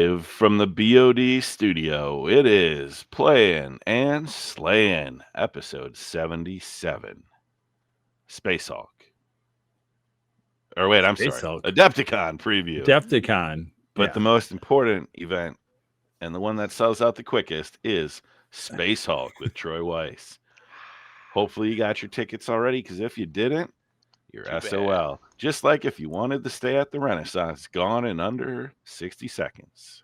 Live from the BoD studio, it is Playin and Slayin, episode 77. Space Hulk. Or wait, I'm Space sorry. Hulk. Adepticon Preview. Adepticon. But the most important event, and the one that sells out the quickest, is Space Hulk with Troy Weiss. Hopefully you got your tickets already, because if you didn't, you're SOL. Just like if you wanted to stay at the Renaissance, gone in under 60 seconds.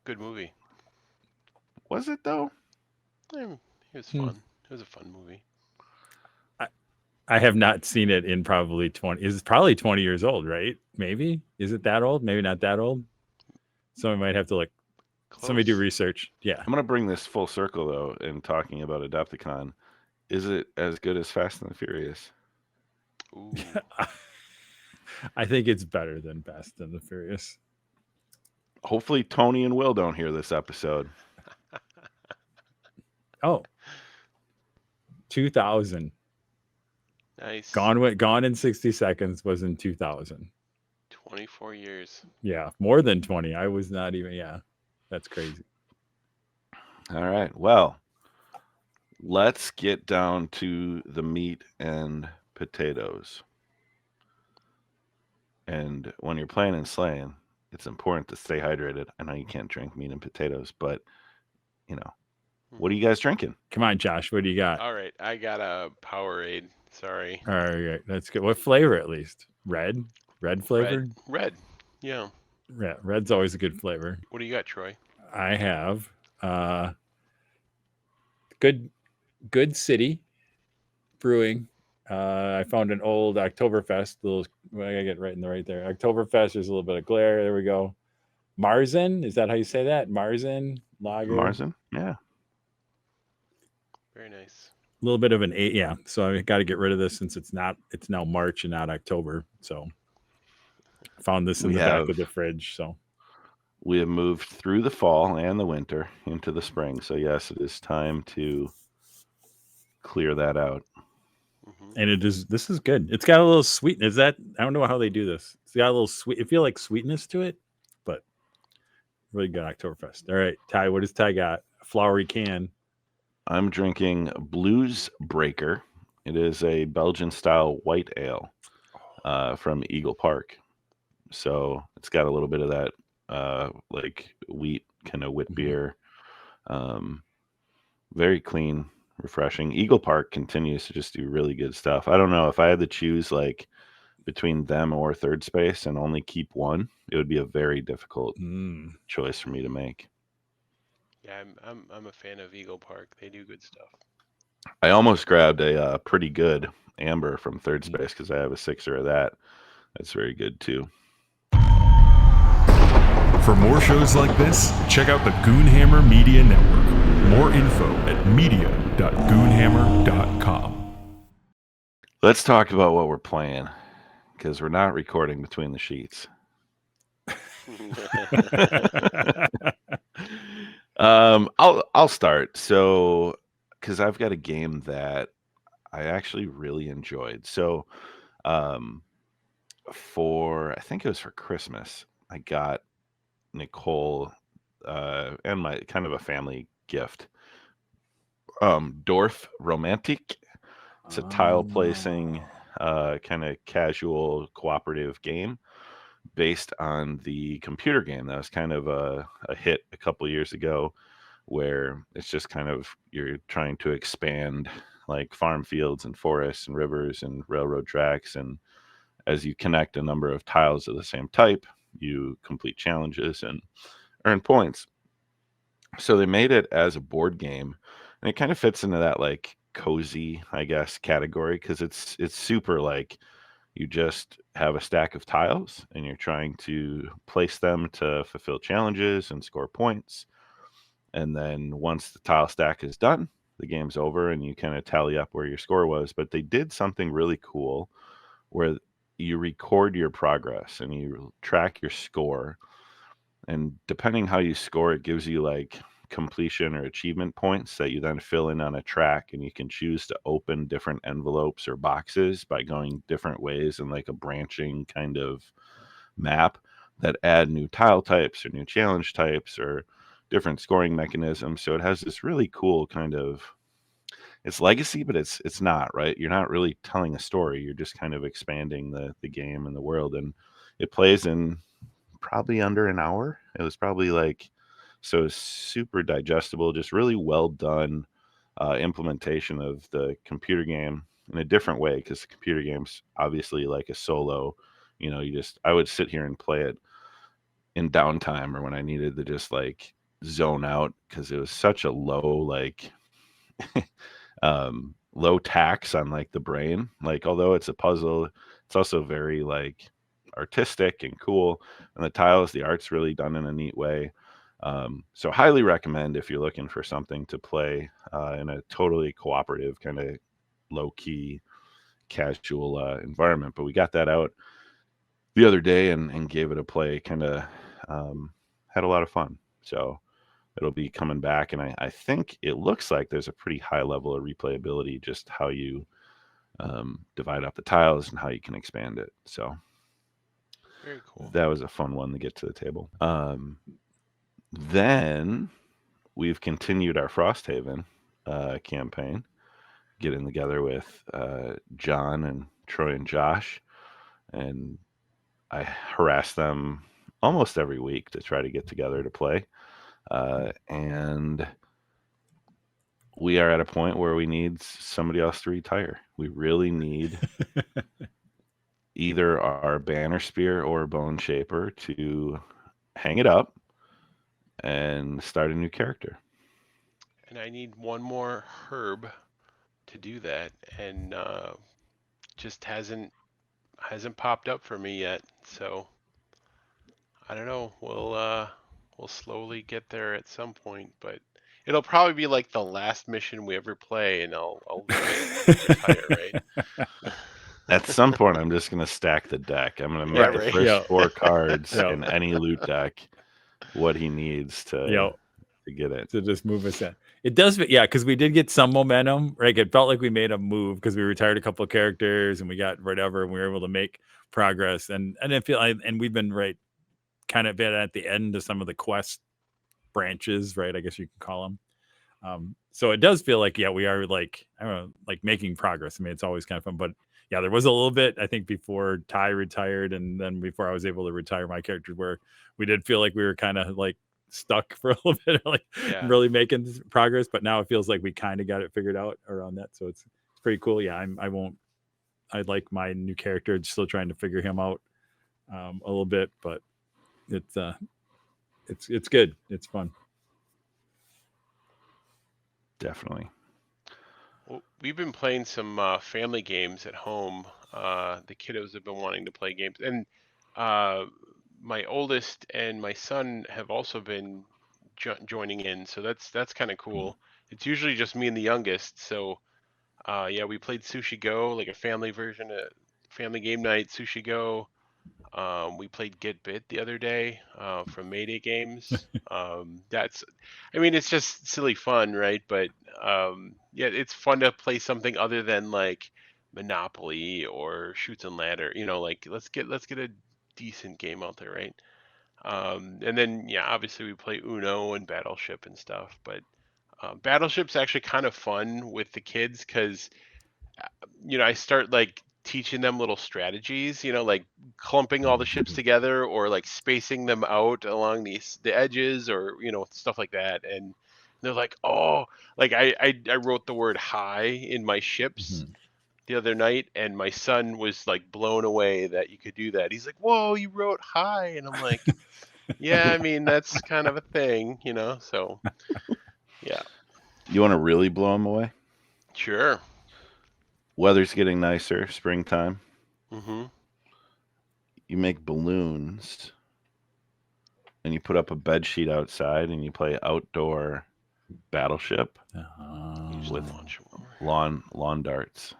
Good movie. Was it, though? It was fun. It was a fun movie. I have not seen it in probably 20. It's probably 20 years old, right? Maybe. Is it that old? Maybe not that old. Somebody might have to somebody do research. Yeah. I'm going to bring this full circle, though, in talking about Adepticon. Is it as good as Fast and the Furious? Ooh. I think it's better than Fast and the Furious. Hopefully Tony and Will don't hear this episode. Oh. 2000. Nice. Gone in 60 seconds was in 2000. 24 years. Yeah, more than 20. I was not even, that's crazy. All right. Well, let's get down to the meat and potatoes. And when you're playing and slaying, it's important to stay hydrated. I know you can't drink meat and potatoes, but, what are you guys drinking? Come on, Josh. What do you got? All right. I got a Powerade. Sorry. All right. That's good. What flavor, at least? Red? Red flavor? Red. Yeah. Yeah. Red's always a good flavor. What do you got, Troy? I have Good City Brewing. I found an old Oktoberfest. I gotta get right there. Oktoberfest. There's a little bit of glare. There we go. Marzen. Is that how you say that? Marzen lager. Marzen. Yeah. Very nice. A little bit of an 8. Yeah. So I got to get rid of this since it's now March and not October. So I found this in the back of the fridge. So we have moved through the fall and the winter into the spring. So yes, it is time to clear that out. And this is good. It's got a little sweetness. I don't know how they do this. It's got a little sweet. It feels like sweetness to it, but really good Oktoberfest. All right, Ty, what does Ty got? A flowery can. I'm drinking Blues Breaker. It is a Belgian-style white ale from Eagle Park. So it's got a little bit of that wheat kind of wit beer. Very clean, refreshing. Eagle Park continues to just do really good stuff. I don't know if I had to choose between them or Third Space and only keep one, it would be a very difficult choice for me to make. Yeah, I'm a fan of Eagle Park. They do good stuff. I almost grabbed a pretty good amber from Third Space because I have a 6er of that. That's very good too. For more shows like this, check out the Goonhammer Media Network. More info at media.goonhammer.com. Let's talk about what we're playing because we're not recording between the sheets. I'll start. So, because I've got a game that I actually really enjoyed. So, I think it was for Christmas, I got Nicole and my kind of a family gift. Dorfromantik. It's a tile placing kind of casual cooperative game based on the computer game that was kind of a hit a couple years ago, where it's just kind of you're trying to expand like farm fields and forests and rivers and railroad tracks, and as you connect a number of tiles of the same type, you complete challenges and earn points. So they made it as a board game, and it kind of fits into that like cozy, I guess, category because it's super like you just have a stack of tiles and you're trying to place them to fulfill challenges and score points. And then once the tile stack is done, the game's over and you kind of tally up where your score was. But they did something really cool where you record your progress and you track your score. And depending how you score, it gives you like completion or achievement points that you then fill in on a track, and you can choose to open different envelopes or boxes by going different ways in like a branching kind of map. that add new tile types or new challenge types or different scoring mechanisms. So it has this really cool kind of, it's legacy, but it's not, right? You're not really telling a story. You're just kind of expanding the game and the world. And it plays in probably under an hour. It was probably like, so super digestible, just really well done implementation of the computer game in a different way, because the computer game's obviously like a solo, I would sit here and play it in downtime or when I needed to just like zone out, because it was such a low tax on like the brain. Like, although it's a puzzle, it's also very like artistic and cool, and the art's really done in a neat way. So highly recommend if you're looking for something to play in a totally cooperative kind of low-key casual environment. But we got that out the other day and gave it a play, kind of had a lot of fun. So it'll be coming back, and I think it looks like there's a pretty high level of replayability, just how you divide up the tiles and how you can expand it. So Very cool. that was a fun one to get to the table. Then we've continued our Frosthaven campaign, getting together with John and Troy and Josh, and I harass them almost every week to try to get together to play. And we are at a point where we need somebody else to retire. We really need either our banner spear or bone shaper to hang it up and start a new character. And I need one more herb to do that, and just hasn't popped up for me yet. So I don't know. We'll slowly get there at some point, but it'll probably be like the last mission we ever play, and I'll retire, right? At some point, I'm just going to stack the deck. I'm going to make Yeah, the right. first 4 cards Yeah. in any loot deck what he needs to get it. To just move us in. It does, yeah, because we did get some momentum, right? It felt like we made a move because we retired a couple of characters and we got whatever, and we were able to make progress. And I feel and we've been kind of been at the end of some of the quest branches, right? I guess you can call them. So it does feel like, yeah, we are like, I don't know, like making progress. I mean, it's always kind of fun, but yeah, there was a little bit, I think, before Ty retired, and then before I was able to retire my character, where we did feel like we were kind of like stuck for a little bit, like really making progress. But now it feels like we kind of got it figured out around that. So it's pretty cool. Yeah, I like my new character, still trying to figure him out a little bit, but it's good. It's fun. Definitely. Well, we've been playing some family games at home. The kiddos have been wanting to play games, and my oldest and my son have also been joining in. So that's kind of cool. It's usually just me and the youngest. So yeah, we played Sushi Go, like a family version of family game night, Sushi Go. We played Get Bit the other day from Mayday Games. It's just silly fun, right? But yeah, it's fun to play something other than like Monopoly or Shoots and Ladder. Like let's get a decent game out there, right? And then yeah, obviously we play Uno and Battleship and stuff. But Battleship's actually kind of fun with the kids because I start like teaching them little strategies, like clumping all the ships together or like spacing them out along the edges or, stuff like that. And they're like, oh, like I wrote the word high in my ships the other night, and my son was like blown away that you could do that. He's like, whoa, you wrote high. And I'm like, yeah, I mean, that's kind of a thing, so yeah. You want to really blow him away? Sure. Weather's getting nicer, springtime. Mm-hmm. You make balloons and you put up a bed sheet outside and you play outdoor Battleship with lawn darts.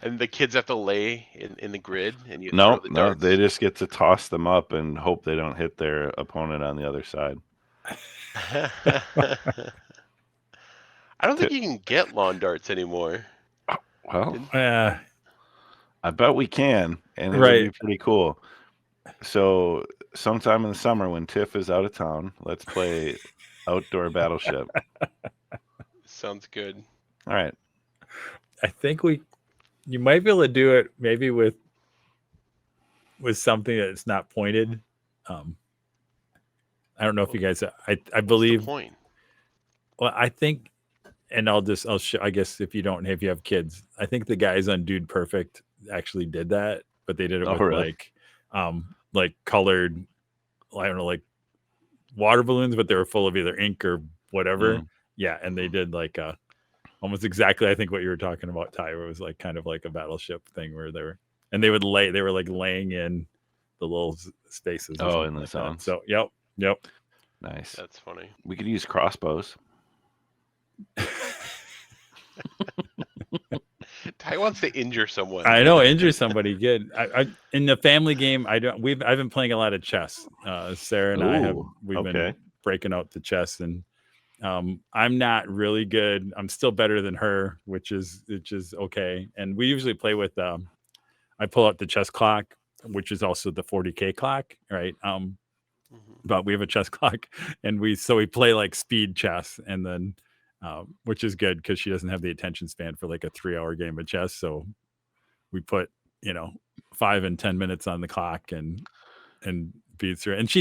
And the kids have to lay in the grid, and you No, throw the darts? they just get to toss them up and hope they don't hit their opponent on the other side. I don't think you can get lawn darts anymore. Well, I bet we can, and it would Right. be pretty cool. So sometime in the summer when Tiff is out of town, let's play Outdoor Battleship. Sounds good. All right. I think you might be able to do it maybe with something that's not pointed. I don't know if you guys. I believe. What's the point? Well, I think, and I'll show. I guess if you have kids, I think the guys on Dude Perfect actually did that, but they did it with really? like colored, I don't know, like water balloons, but they were full of either ink or whatever. Yeah, and they did like almost exactly, I think, what you were talking about, Ty, where it was like kind of like a battleship thing where they were like laying in the little spaces. Oh, in the like zones. So yep. Nice. That's funny. We could use crossbows. Ty wants to injure someone. I know, injure somebody. Good. I in the family game, I've been playing a lot of chess. Sarah and we've been breaking out the chess, and I'm not really good. I'm still better than her, which is okay. And we usually play with I pull out the chess clock, which is also the 40K clock, right? But we have a chess clock, and we play like speed chess, and then which is good because she doesn't have the attention span for like a 3-hour game of chess. So we put 5 and 10 minutes on the clock and beats her. And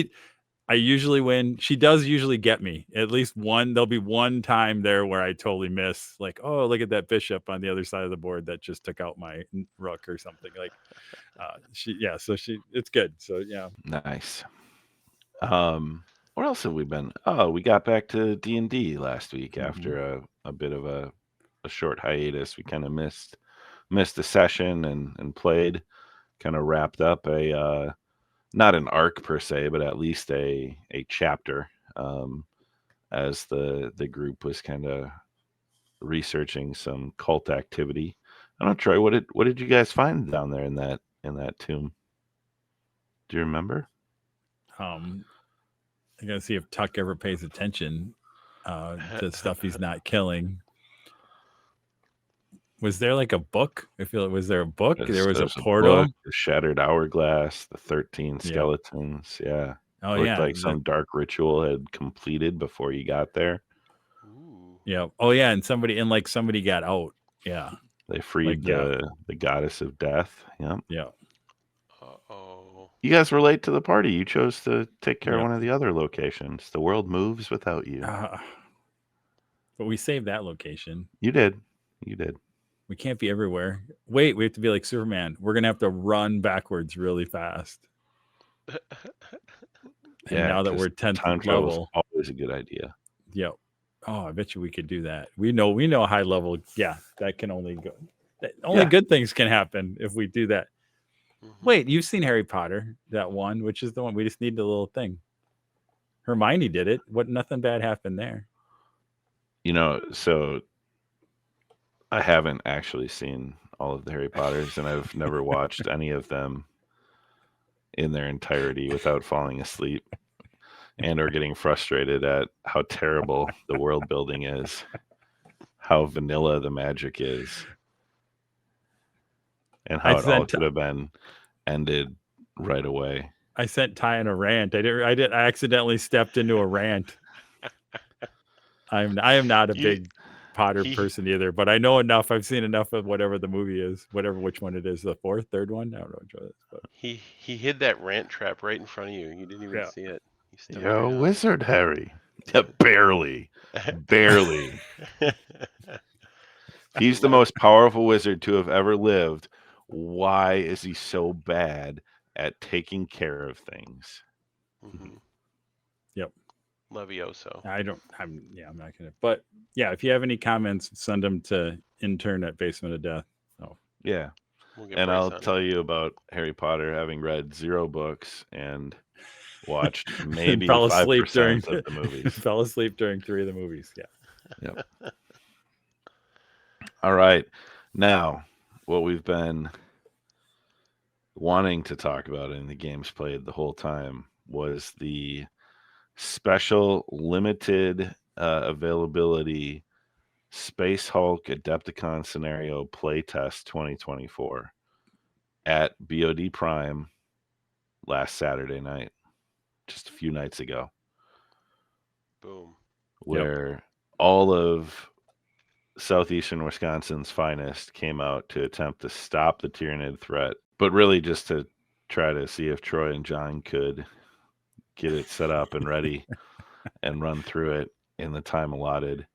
I usually win. She does usually get me at least one. There'll be one time there where I totally miss, like, oh, look at that bishop on the other side of the board that just took out my rook or something. Like so it's good. So yeah. Nice. Where else have we been? Oh, we got back to D&D last week after a bit of a short hiatus. We kind of missed a session and played, kind of wrapped up a not an arc per se, but at least a chapter as the group was kind of researching some cult activity. I don't know, Troy, what did you guys find down there in that tomb? Do you remember? I gotta see if Tuck ever pays attention to stuff he's not killing. Was there like a book? I feel was there a book? There was a portal, the shattered hourglass, the 13 skeletons. Yeah. Oh, looked like some dark ritual had completed before you got there. Ooh. Yeah. Oh yeah, and somebody got out. Yeah. They freed the goddess of death. Yeah. Yeah. Uh-oh. You guys were late to the party. You chose to take care of one of the other locations. The world moves without you. But we saved that location. You did. We can't be everywhere. Wait, we have to be like Superman. We're gonna have to run backwards really fast. And now that we're 10th level, always a good idea. Yep. Oh, I bet you we could do that. We know high level. Yeah, that can only go. Only good things can happen if we do that. Wait, you've seen Harry Potter, that one, which is the one we just need the little thing. Hermione did it. Nothing bad happened there. So I haven't actually seen all of the Harry Potters, and I've never watched any of them in their entirety without falling asleep and or getting frustrated at how terrible the world building is, how vanilla the magic is, and how it all could have been ended right away. I sent Ty in a rant. I accidentally stepped into a rant. I am not a big Potter person either, but I know enough. I've seen enough of whatever the movie is, which one it is, the third one. I don't know which one it is. But he hid that rant trap right in front of you. You didn't even see it. You're a wizard, Harry. Yeah, barely. He's the most powerful wizard to have ever lived. Why is he so bad at taking care of things? Yep. Levioso. I'm not gonna. But yeah, if you have any comments, send them to intern@basementofdeath. Oh yeah, and I'll tell you about Harry Potter, having read 0 books and watched maybe 5% of the movies. Fell asleep during 3 of the movies. Yeah. Yep. All right, now what we've been wanting to talk about in the games played the whole time was the special limited availability Space Hulk Adepticon Scenario Playtest 2024. at BoD Prime last Saturday night, just a few nights ago, Boom. where all of southeastern Wisconsin's finest came out to attempt to stop the Tyranid threat, but really just to try to see if Troy and John could get it set up and ready and run through it in the time allotted.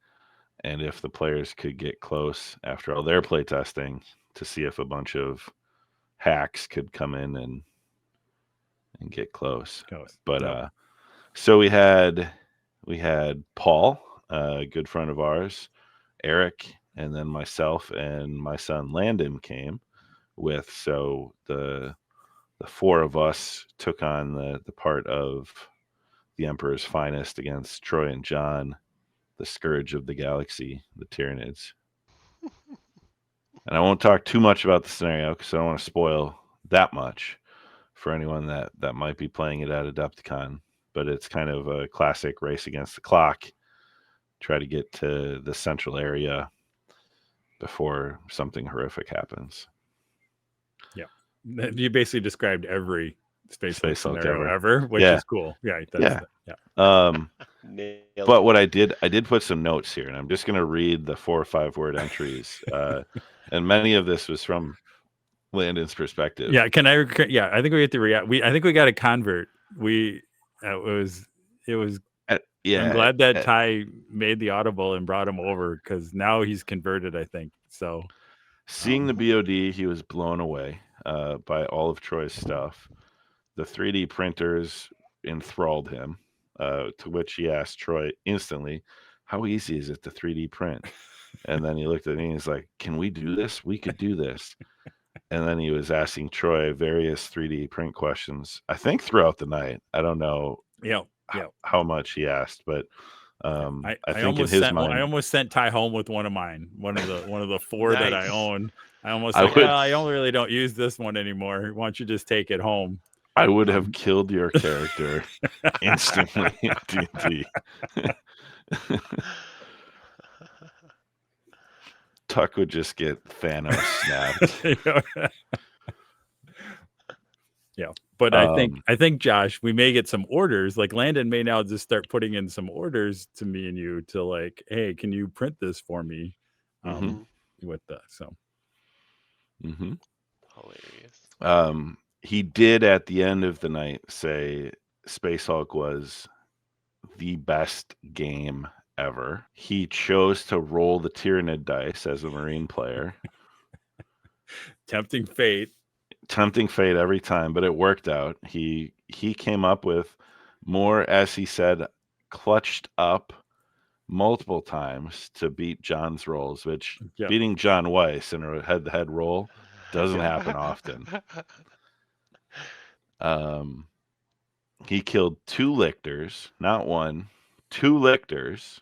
And if the players could get close after all their play testing to see if a bunch of hacks could come in and get close. But so we had Paul, a good friend of ours, Eric, and then myself and my son Landon came with. So the four of us took on the part of the Emperor's finest against Troy and John, the scourge of the galaxy, the Tyranids. And I won't talk too much about the scenario because I don't want to spoil that much for anyone that might be playing it at Adepticon. But it's kind of a classic race against the clock. Try to get to the central area before something horrific happens. Yeah. You basically described every space scenario Hulk ever, which is cool. Yeah. But what I did put some notes here, and I'm just going to read the 4 or 5 word entries. And many of this was from Landon's perspective. Yeah. I think we get to react. I think we got a convert. It was. I'm glad that Ty made the audible and brought him over because now he's converted, I think. So seeing the BoD, he was blown away by all of Troy's stuff. The 3D printers enthralled him, to which he asked Troy instantly, how easy is it to 3D print? And then he looked at me and he's like, can we do this? We could do this. And then he was asking Troy various 3D print questions, I think throughout the night. I don't know how much he asked, but I think in his mind, I almost sent Ty home with one of mine, one of the 4 that I own. I almost I really don't use this one anymore. Why don't you just take it home? I would have killed your character instantly in D&D. Tuck would just get Thanos snapped. Yeah, but I think Josh, we may get some orders. Like Landon may now just start putting in some orders to me and you to like, hey, can you print this for me? With that, so hilarious. He did at the end of the night say Space Hulk was the best game ever. He chose to roll the Tyranid dice as a Marine player. Tempting fate every time, but it worked out. He came up with more, as he said, clutched up multiple times to beat John's rolls, which beating John Weiss in a head-to-head roll doesn't happen often. He killed 2 lictors, not 1, 2 lictors.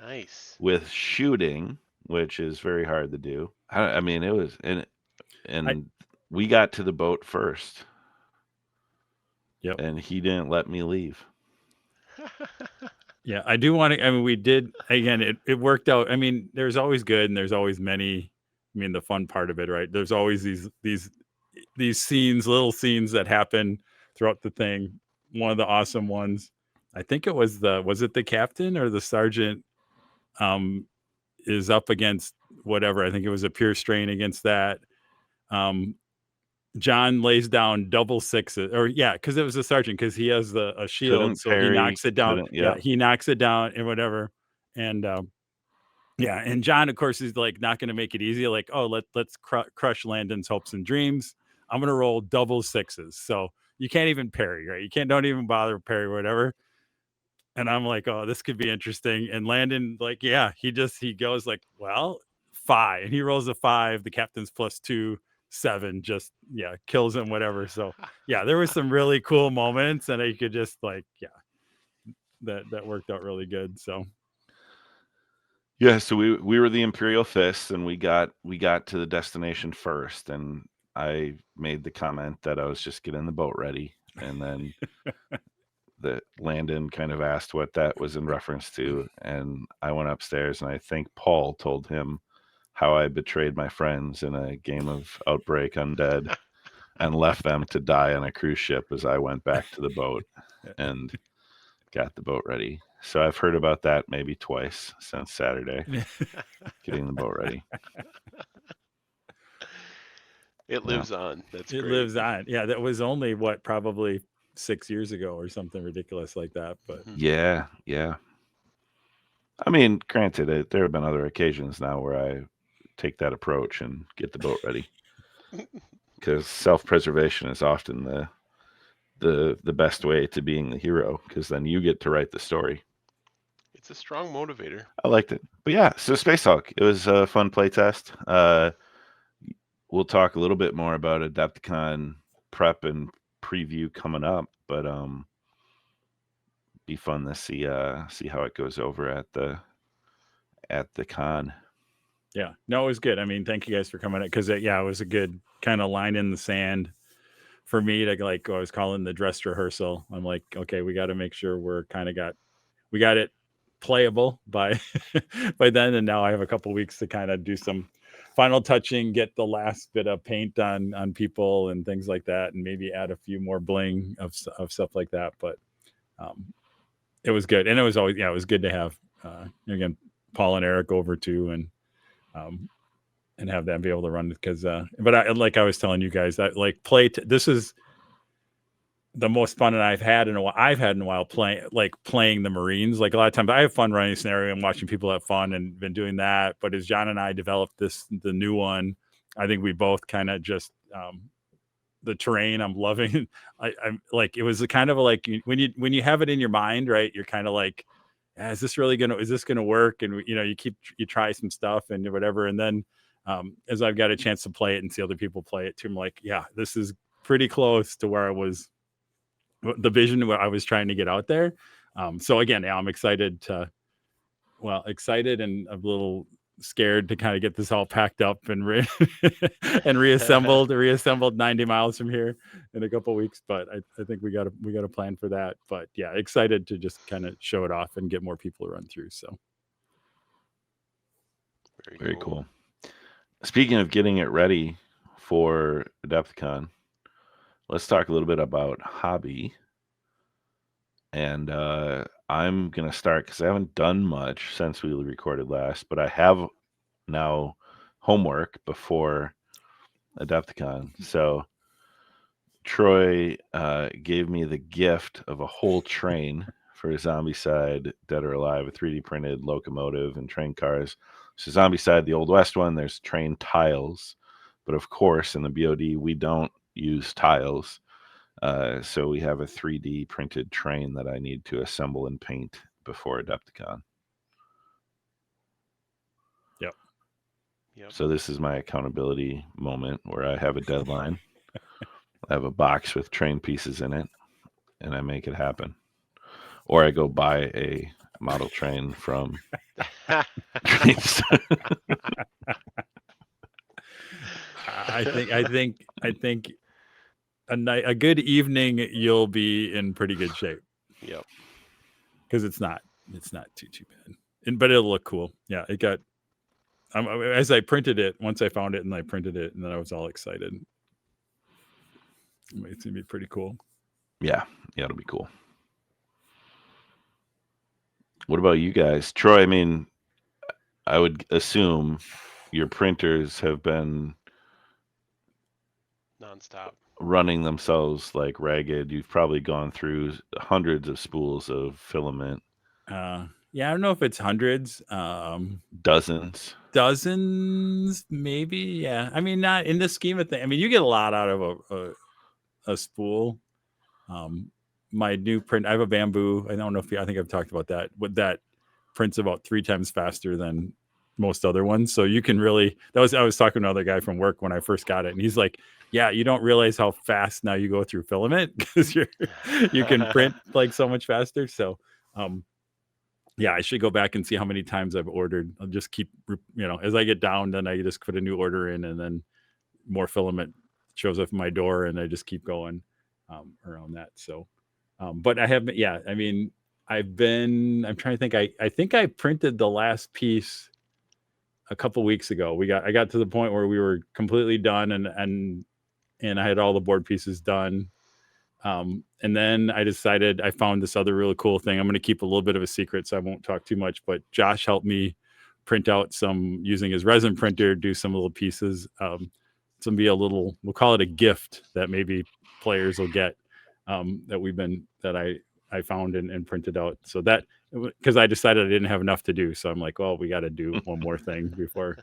Nice. With shooting, which is very hard to do. I mean, it was, and we got to the boat first. Yep. And he didn't let me leave. Yeah, I do want to. I mean, we did again. It worked out. I mean, there's always good and there's always many. I mean, the fun part of it, right? There's always these scenes, little scenes that happen throughout the thing. One of the awesome ones, I think it was it the captain or the sergeant, is up against whatever. I think it was a pure strain against that. John lays down double 6s, or because it was a sergeant, because he has a shield, so he knocks it down. He knocks it down and whatever. And and John, of course, is like not going to make it easy. Like, oh, let's crush Landon's hopes and dreams. I'm going to roll double 6s, so you can't even parry, right? Don't even bother parry or whatever. And I'm like, oh, this could be interesting. And Landon, like, he goes like, well, 5, and he rolls a 5. The captain's +2. 7 just kills him, whatever. So there was some really cool moments, and I could just like that worked out really good. So so we were the Imperial Fists, and we got to the destination first, and I made the comment that I was just getting the boat ready, and then the Landon kind of asked what that was in reference to, and I went upstairs, and I think Paul told him how I betrayed my friends in a game of Outbreak Undead. and left them to die on a cruise ship as I went back to the boat and got the boat ready. So I've heard about that maybe twice since Saturday, getting the boat ready. It lives on. That's It great. lives on. Yeah, that was only probably 6 years ago or something ridiculous like that. But Yeah. I mean, granted, there have been other occasions now where I take that approach and get the boat ready, because self-preservation is often the best way to being the hero, because then you get to write the story. It's a strong motivator. I liked it. But yeah, so Space Hulk, it was a fun play test. We'll talk a little bit more about Adepticon prep and preview coming up, but be fun to see how it goes over at the con. yeah, no, it was good. I mean, thank you guys for coming, because it was a good kind of line in the sand for me to, like, I was calling the dress rehearsal. I'm like, okay, we got to make sure we got it playable by by then. And now I have a couple weeks to kind of do some final touching, get the last bit of paint on people and things like that, and maybe add a few more bling of stuff like that. But it was good, and it was always it was good to have again Paul and Eric over too, and have them be able to run, because but I was telling you guys that, like, this is the most fun that I've had in a while playing the Marines. Like, a lot of times I have fun running a scenario and watching people have fun, and been doing that. But as John and I developed the new one, I think we both kind of just the terrain I'm loving. I'm like, it was kind of like when you have it in your mind, right? You're kind of like, is this gonna work? And you try some stuff and whatever, and then as I've got a chance to play it and see other people play it too, I'm like, yeah, this is pretty close to where I was, the vision where I was trying to get out there. So again, I'm excited and a little scared to kind of get this all packed up and and reassembled 90 miles from here in a couple of weeks. But I think we got a plan for that. But yeah, excited to just kind of show it off and get more people to run through. So very cool. Speaking of getting it ready for Adepticon, let's talk a little bit about hobby. And I'm going to start, because I haven't done much since we recorded last, but I have now homework before Adepticon. So Troy gave me the gift of a whole train for Zombicide Dead or Alive, a 3D printed locomotive and train cars. So Zombicide, the Old West one, there's train tiles. But of course, in the BoD, we don't use tiles. So we have a 3D printed train that I need to assemble and paint before Adepticon. Yep. So this is my accountability moment where I have a deadline. I have a box with train pieces in it, and I make it happen. Or I go buy a model train from Trains. I think a good evening, you'll be in pretty good shape. Yep. Because it's not too bad, but it'll look cool. Yeah, it got. As I printed it, once I found it and I printed it, and then I was all excited. It's gonna be pretty cool. Yeah, it'll be cool. What about you guys, Troy? I mean, I would assume your printers have been nonstop running themselves like ragged. You've probably gone through hundreds of spools of filament. Yeah, I don't know if it's hundreds. Dozens, maybe. Yeah, I mean, not in the scheme of things. I mean, you get a lot out of a spool. My new print, I have a bamboo. I don't know if I think I've talked about that. But that prints about 3 times faster than most other ones. So you can really. I was talking to another guy from work when I first got it, and he's like, "Yeah, you don't realize how fast now you go through filament, because you can print like so much faster." So, yeah, I should go back and see how many times I've ordered. I'll just keep, as I get down, then I just put a new order in, and then more filament shows up at my door, and I just keep going around that. So, but I haven't. Yeah, I mean, I'm trying to think. I think I printed the last piece a couple weeks ago. I got to the point where we were completely done, and and I had all the board pieces done. And then I decided I found this other really cool thing. I'm going to keep a little bit of a secret, so I won't talk too much. But Josh helped me print out some using his resin printer, do some little pieces. It's gonna be a little, we'll call it a gift that maybe players will get, that I found and printed out. So that, because I decided I didn't have enough to do, so I'm like, well, we got to do one more thing before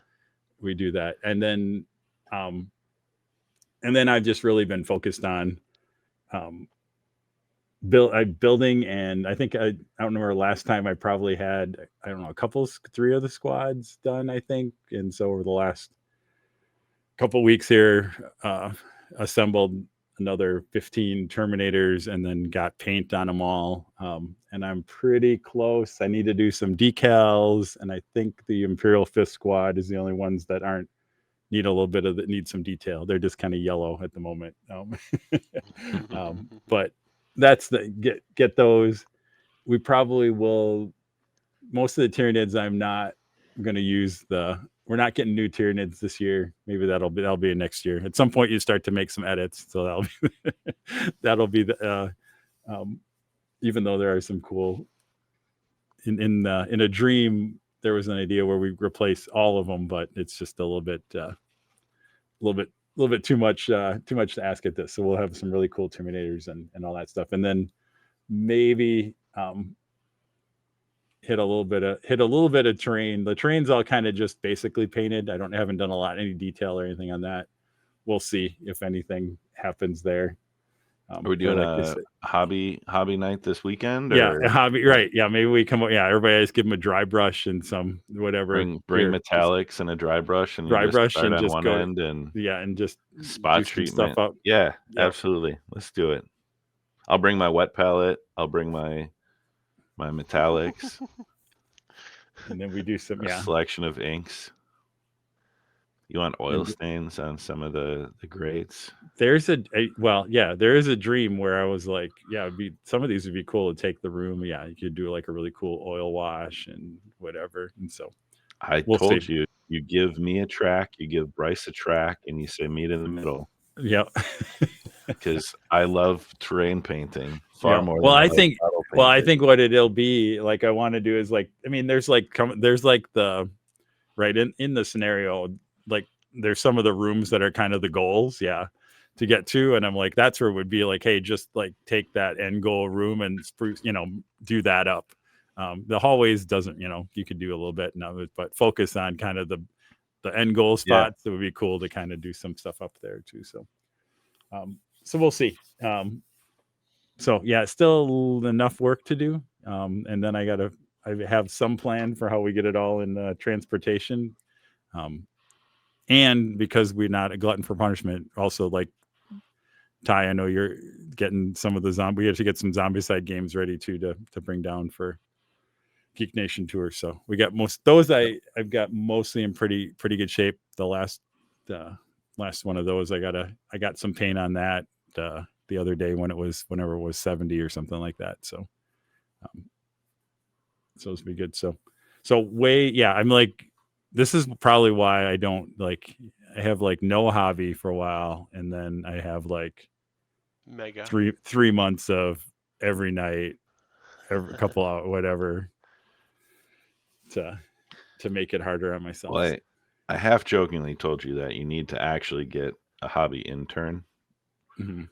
we do that. And then I've just really been focused on building, and I think I don't remember last time I probably had, I don't know, 3 of the squads done, I think. And so over the last couple weeks here, assembled another 15 Terminators and then got paint on them all. And I'm pretty close. I need to do some decals, and I think the Imperial 5th Squad is the only ones that need a little bit of need some detail. They're just kind of yellow at the moment. But that's get those. We probably will. Most of the Tyranids, I'm not going to use we're not getting new Tyranids this year. Maybe that'll be next year. At some point, you start to make some edits, so that'll be the. Even though there are some cool. In a dream, there was an idea where we replace all of them, but it's just a little bit too much to ask at this. So we'll have some really cool Terminators and all that stuff, and then maybe hit a little bit of terrain. The terrain's all kind of just basically painted. I haven't done any detail or anything on that. We'll see if anything happens there. Are we doing a hobby night this weekend? Yeah, a hobby, right? Yeah, maybe we come. Yeah, everybody just give them a dry brush and some whatever. Bring metallics and a dry brush and just one end and just spot treatment stuff up. Yeah, absolutely. Let's do it. I'll bring my wet palette. I'll bring my metallics. And then we do some selection of inks. You want oil stains on some of the grades? There's there is a dream where I was like, some of these would be cool to take the room. Yeah, you could do like a really cool oil wash and whatever. And so we'll told you give me a track, you give Bryce a track, and you say meet in the middle. Yep. Because I love terrain painting far more. Well, I think what it'll be like, I want to do is like, I mean, there's the right in the scenario, like there's some of the rooms that are kind of the goals, to get to, and I'm like, that's where it would be like, hey, just like take that end goal room and spruce, do that up. The hallways doesn't, you could do a little bit now, but focus on kind of the end goal spots. It would be cool to kind of do some stuff up there too. So we'll see. Still enough work to do. And then I have some plan for how we get it all in transportation. And because we're not a glutton for punishment, also like Ty, I know you're getting some of the we have to get some Zombicide games ready too to bring down for Geek Nation tour. So we got I've got mostly in pretty good shape. The last one of those, I got some paint on that the other day whenever it was 70 or something like that. So it's be good. So I'm like, this is probably why I don't like, I have like no hobby for a while. And then I have like mega 3 months of every night, every couple hours, whatever, to make it harder on myself. Well, I half jokingly told you that you need to actually get a hobby intern. Mm-hmm.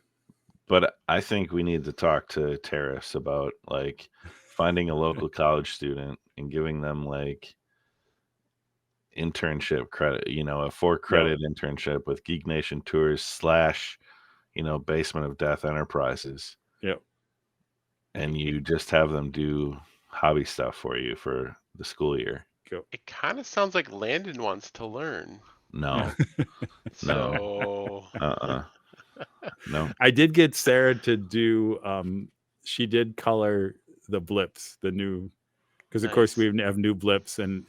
But I think we need to talk to Terrace about like finding a local college student and giving them like internship credit, a 4-credit internship with Geek Nation Tours / Basement of Death Enterprises. Yep. And you just have them do hobby stuff for you for the school year. It kind of sounds like Landon wants to learn. No. So no. I did get Sarah to do she did color the blips, the new, because of course we have new blips and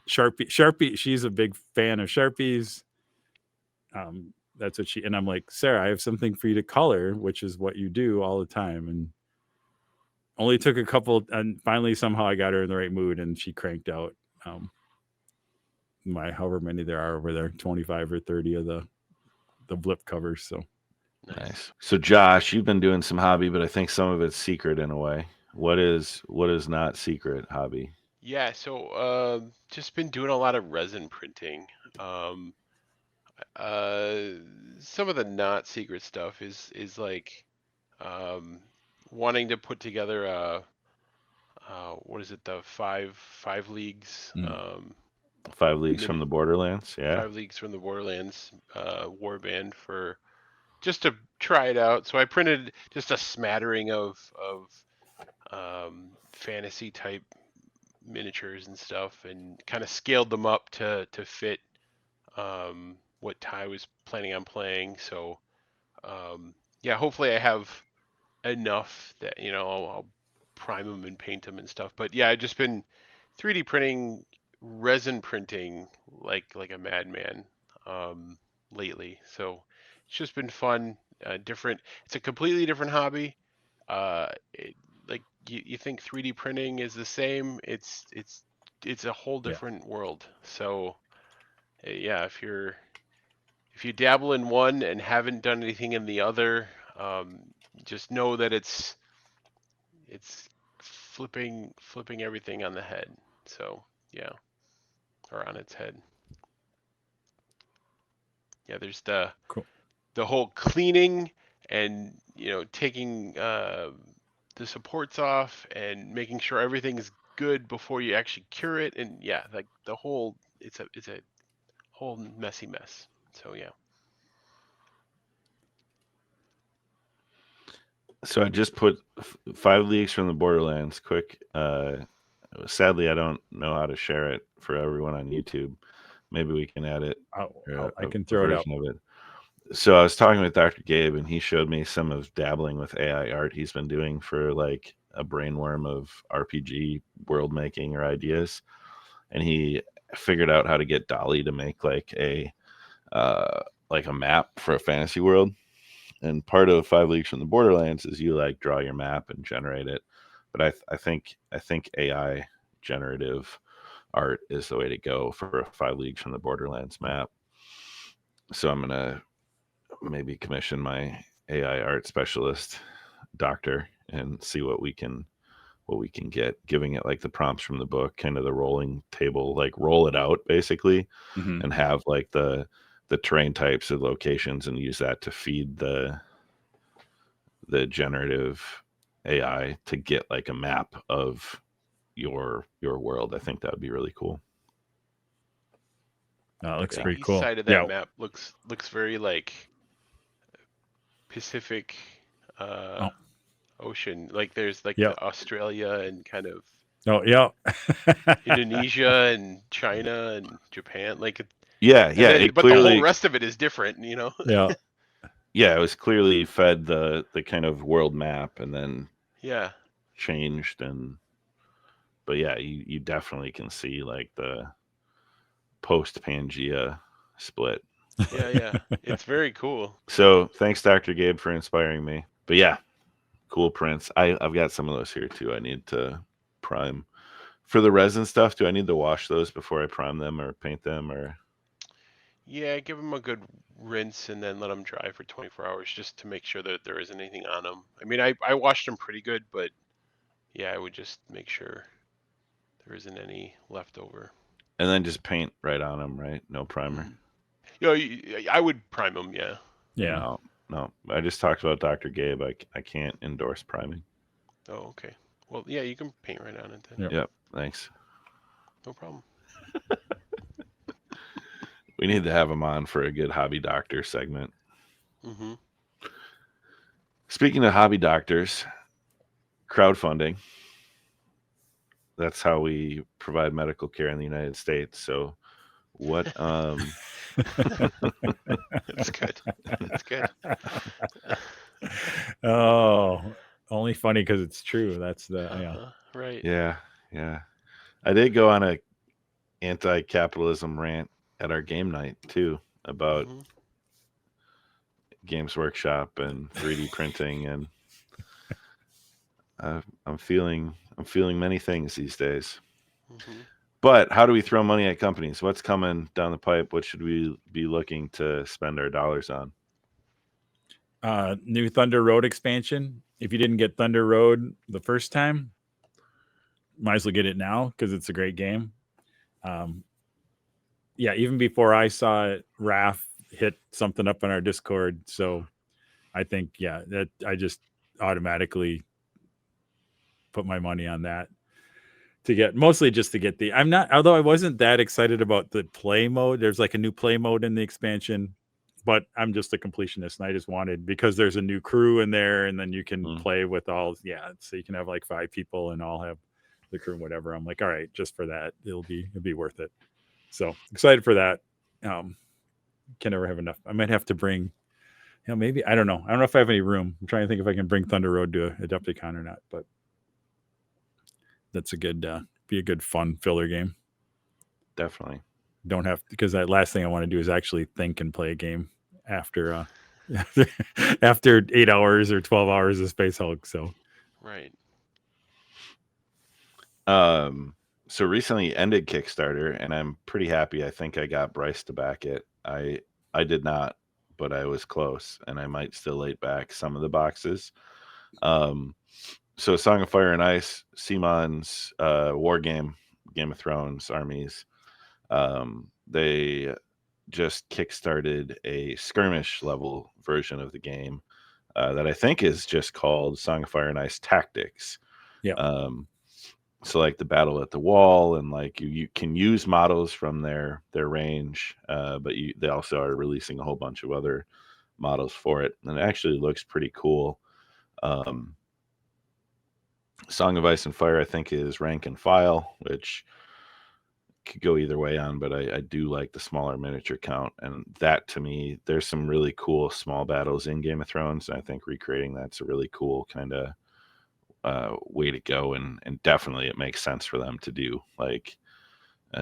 Sharpie, she's a big fan of Sharpies. That's what and I'm like, Sarah, I have something for you to color, which is what you do all the time. And only took a couple, and finally somehow I got her in the right mood, and she cranked out however many there are over there, 25 or 30 of the flip covers. So nice. So Josh, you've been doing some hobby, but I think some of it's secret in a way. What is not secret hobby? Yeah, so just been doing a lot of resin printing. Um, some of the not secret stuff is like um, wanting to put together what is it, the five leagues, Mm. 5 Leagues from the Borderlands. Yeah. 5 leagues from the Borderlands warband for just to try it out. So I printed just a smattering of fantasy type miniatures and stuff, and kind of scaled them up to fit what Ty was planning on playing. So yeah, hopefully I have enough that I'll prime them and paint them and stuff. But yeah, I've just been 3D printing, resin printing like a madman lately. So it's just been fun, different. It's a completely different hobby. Like you think 3D printing is the same? It's a whole different world. So yeah, if you dabble in one and haven't done anything in the other, just know that it's flipping everything on the head. So yeah, or on its head. Yeah, there's the whole cleaning and taking the supports off and making sure everything's good before you actually cure it, and yeah, like the whole it's a whole messy mess. So yeah. So I just put 5 Leagues from the Borderlands. Quick. Sadly, I don't know how to share it for everyone on YouTube. Maybe we can add it. I can throw it out. Of it. So I was talking with Dr. Gabe, and he showed me some of dabbling with AI art he's been doing for like a brainworm of RPG world making or ideas, and he figured out how to get Dolly to make like a map for a fantasy world. And part of 5 Leagues from the Borderlands is you like draw your map and generate it. But I think AI generative art is the way to go for a 5 Leagues from the Borderlands map. So I'm gonna maybe commission my AI art specialist doctor and see what we can get, giving it like the prompts from the book, kind of the rolling table, like roll it out basically, and have like the terrain types of locations and use that to feed the generative AI to get like a map of your world. I think that would be really cool. That looks The pretty east cool. side of that map looks very like Pacific Ocean. Like there's like the Australia and kind of Indonesia and China and Japan. Like but the whole rest of it is different, Yeah. Yeah, it was clearly fed the kind of world map and then changed. But yeah, you definitely can see like the post Pangea split. Yeah, it's very cool. So thanks, Dr. Gabe, for inspiring me. But yeah, cool prints. I've got some of those here too. I need to prime. For the resin stuff, do I need to wash those before I prime them or paint them, or? Yeah, give them a good rinse and then let them dry for 24 hours just to make sure that there isn't anything on them. I mean, I washed them pretty good, but yeah, I would just make sure there isn't any left over. And then just paint right on them, right? No primer. I would prime them, yeah. Yeah. No. I just talked about Dr. Gabe. I can't endorse priming. Oh, okay. Well, yeah, you can paint right on it then. Yep. Thanks. No problem. We need to have him on for a good hobby doctor segment. Mm-hmm. Speaking of hobby doctors, crowdfunding. That's how we provide medical care in the United States. So what That's good. That's good. Oh, only funny because it's true. That's the right. Yeah. I did go on a anti-capitalism rant at our game night too about Games Workshop and 3D printing, and I'm feeling many things these days. But how do we throw money at companies? What's coming down the pipe? What should we be looking to spend our dollars on? New Thunder Road expansion. If you didn't get Thunder Road the first time, might as well get it now because it's a great game. Yeah, even before I saw it, Raph hit something up on our Discord. So I think, yeah, that I just automatically put my money on that to get, mostly just to get although I wasn't that excited about the play mode. There's like a new play mode in the expansion, but I'm just a completionist and I just wanted, because there's a new crew in there and then you can play with so you can have like 5 people and all have the crew, whatever. I'm like, all right, just for that, it'll be worth it. So excited for that. Can never have enough. I might have to bring, maybe, I don't know if I have any room. I'm trying to think if I can bring Thunder Road to Adepticon or not, but that's a good, be a good fun filler game. Definitely. Don't have, because that last thing I want to do is actually think and play a game after after 8 hours or 12 hours of Space Hulk. So Right. So recently ended Kickstarter, and I'm pretty happy. I think I got Bryce to back it. I did not, but I was close, and I might still late back some of the boxes. So Song of Fire and Ice, Simon's war game, Game of Thrones armies. They just kickstarted a skirmish level version of the game that I think is just called Song of Fire and Ice Tactics. Yeah. So like the battle at the wall, and like you can use models from their range, but they also are releasing a whole bunch of other models for it, and it actually looks pretty cool. Song of Ice and Fire, I think, is rank and file, which could go either way on, but I do like the smaller miniature count, and that to me, there's some really cool small battles in Game of Thrones, and I think recreating that's a really cool kind of way to go, and definitely it makes sense for them to do like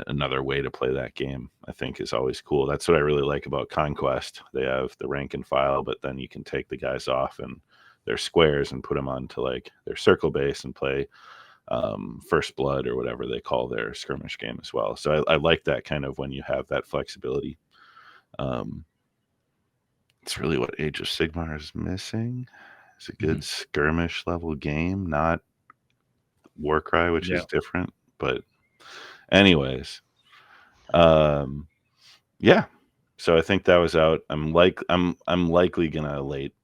another way to play that game. I think is always cool. That's what I really like about Conquest. They have the rank and file, but then you can take the guys off and their squares and put them onto like their circle base and play First Blood or whatever they call their skirmish game as well. So I like that kind of when you have that flexibility. It's really what Age of Sigmar is missing. It's a good skirmish level game, not Warcry, which is different. But anyways, yeah. So I think that was out. I'm likely gonna late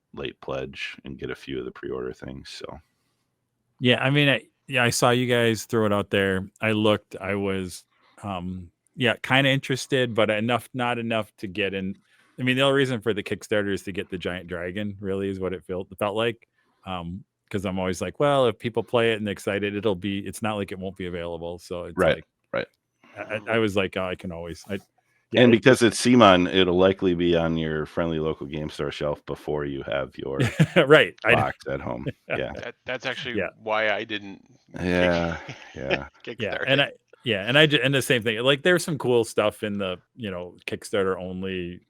pledge and get a few of the pre-order things. So yeah, I mean, I saw you guys throw it out there. I looked. I was, kind of interested, but not enough to get in. I mean, the only reason for the Kickstarter is to get the giant dragon. Really, is what it felt like. Because I'm always like, well, if people play it and excited, it's not like it won't be available. So it's right. I was like, oh, I can always. And because it's Simon, it'll likely be on your friendly local game store shelf before you have your right box at home. Yeah, that's actually why I didn't. Yeah. Kickstarter. And the same thing. Like there's some cool stuff in the Kickstarter only,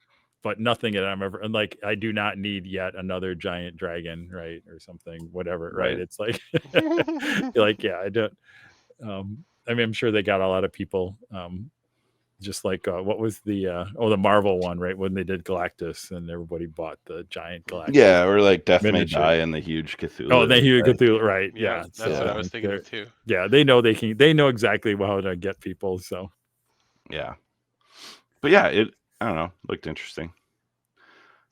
but nothing that I'm ever like. I do not need yet another giant dragon, right, or something, whatever. Right? It's like, I don't. I mean, I'm sure they got a lot of people. Just like what was the Marvel one, right? When they did Galactus and everybody bought the giant Galactus. Yeah, or like Death May Die and the huge Cthulhu. Oh, the huge Cthulhu, right? Yeah, that's what I was thinking of too. Yeah, they know exactly how to get people. So yeah, but yeah, I don't know, looked interesting.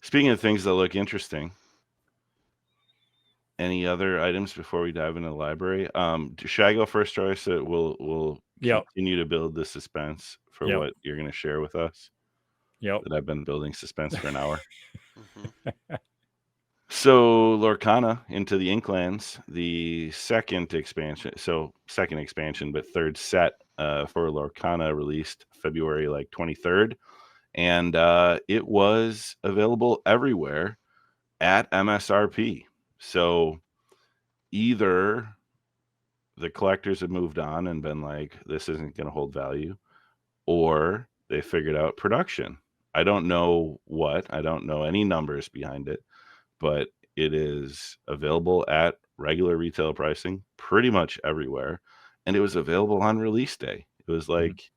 Speaking of things that look interesting, any other items before we dive into the library? Should I go first, Joyce? We'll continue to build the suspense for what you're going to share with us. Yep. That I've been building suspense for an hour. So Lorcana Into the Inklands, the second expansion, but third set for Lorcana, released February 23rd, and it was available everywhere at MSRP. So either the collectors have moved on and been like, this isn't going to hold value, or they figured out production. I don't know any numbers behind it, but it is available at regular retail pricing pretty much everywhere. And it was available on release day. It was like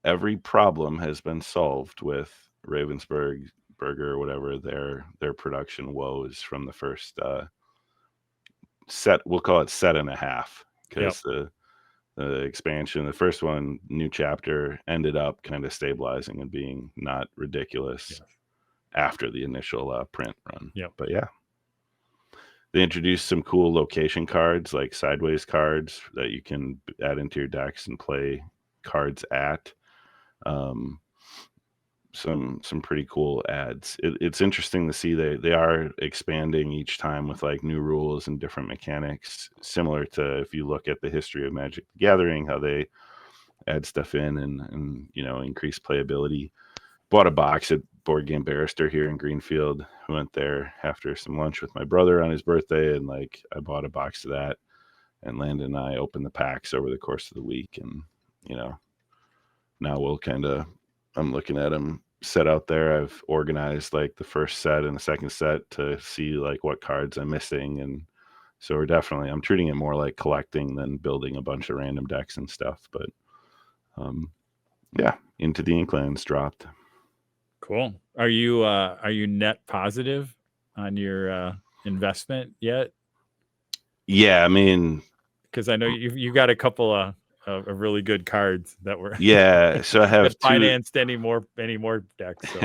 every problem has been solved with Ravensburg Asperger or whatever their production woes from the first set. We'll call it set and a half, because the expansion, the first one, new chapter, ended up kind of stabilizing and being not ridiculous after the initial print run. But yeah, they introduced some cool location cards, like sideways cards that you can add into your decks and play cards at. Some pretty cool ads. It's interesting to see they are expanding each time with like new rules and different mechanics, similar to if you look at the history of Magic the Gathering, how they add stuff in and increase playability. Bought a box at Board Game Barrister here in Greenfield. Went there after some lunch with my brother on his birthday, and like I bought a box of that, and Landon and I opened the packs over the course of the week, and now we'll I'm looking at them set out there. I've organized like the first set and the second set to see like what cards I'm missing. And so I'm treating it more like collecting than building a bunch of random decks and stuff. But Into the Inklands dropped. Cool. Are you net positive on your investment yet? Yeah, I mean, because I know you got a couple of really good cards that were so I have financed any more decks. So,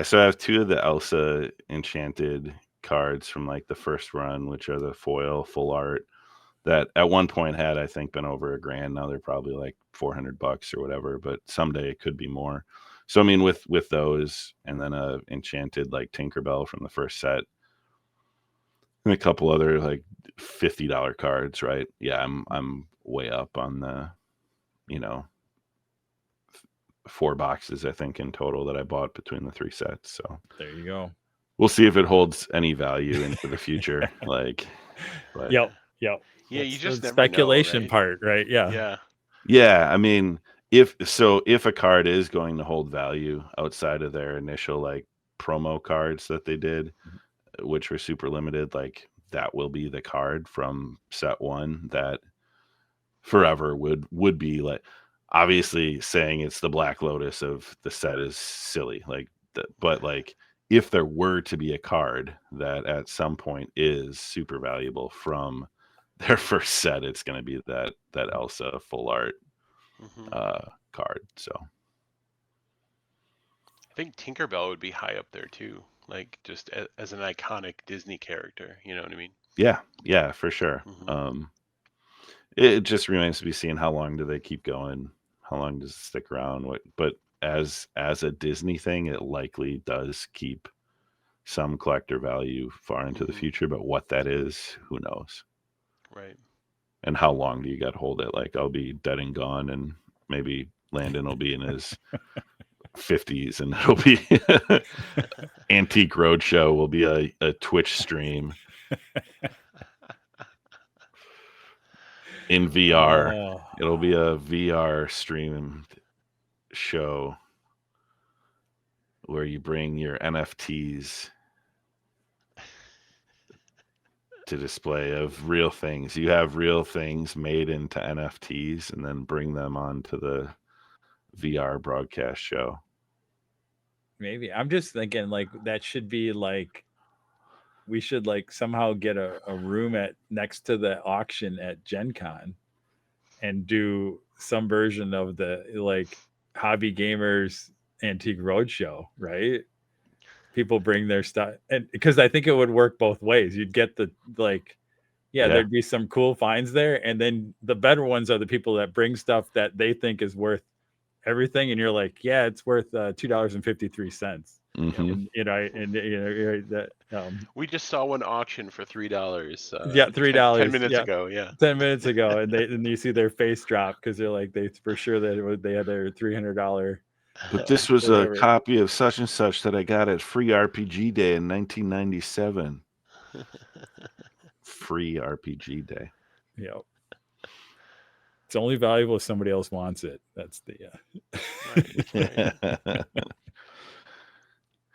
so I have 2 of the Elsa Enchanted cards from like the first run, which are the foil full art that at one point had, I think, been over $1,000. Now they're probably like $400 or whatever, but someday it could be more. So I mean, with those, and then a Enchanted like Tinkerbell from the first set, and a couple other like $50 cards, right? Yeah, I'm way up on the 4 boxes, I think, in total that I bought between the 3 sets. So there you go. We'll see if it holds any value into the future. But Yep. Yeah, you just never speculation know, right? part, right? Yeah. I mean, if a card is going to hold value outside of their initial like promo cards that they did, which were super limited, like that will be the card from set 1 that forever would be like. Obviously saying it's the Black Lotus of the set is silly, but like if there were to be a card that at some point is super valuable from their first set, it's going to be that Elsa full art card. So I think Tinkerbell would be high up there too, like just as an iconic Disney character. You know what I mean? Yeah, for sure. It just remains to be seen how long do they keep going. How long does it stick around? But as a Disney thing, it likely does keep some collector value far into the future. But what that is, who knows? Right. And how long do you got to hold it? Like I'll be dead and gone, and maybe Landon will be in his 50s, and it'll be Antique Roadshow will be a Twitch stream in VR. It'll be a VR stream show where you bring your NFTs to display of real things. You have real things made into NFTs and then bring them onto the VR broadcast show. Maybe. I'm just thinking like that should be like we should like somehow get a room next to the auction at Gen Con and do some version of the like Hobby Gamers Antique Roadshow, right? People bring their stuff, and because I think it would work both ways. You'd get the there'd be some cool finds there, and then the better ones are the people that bring stuff that they think is worth everything, and you're like, yeah, it's worth $2.53. We just saw one auction for $3. $3 10 minutes ago. 10 minutes ago, and you see their face drop because they're like, they for sure that they had their $300. But this was a copy of such and such that I got at Free RPG Day in 1997. Free RPG Day. Yep. It's only valuable if somebody else wants it. That's the Right.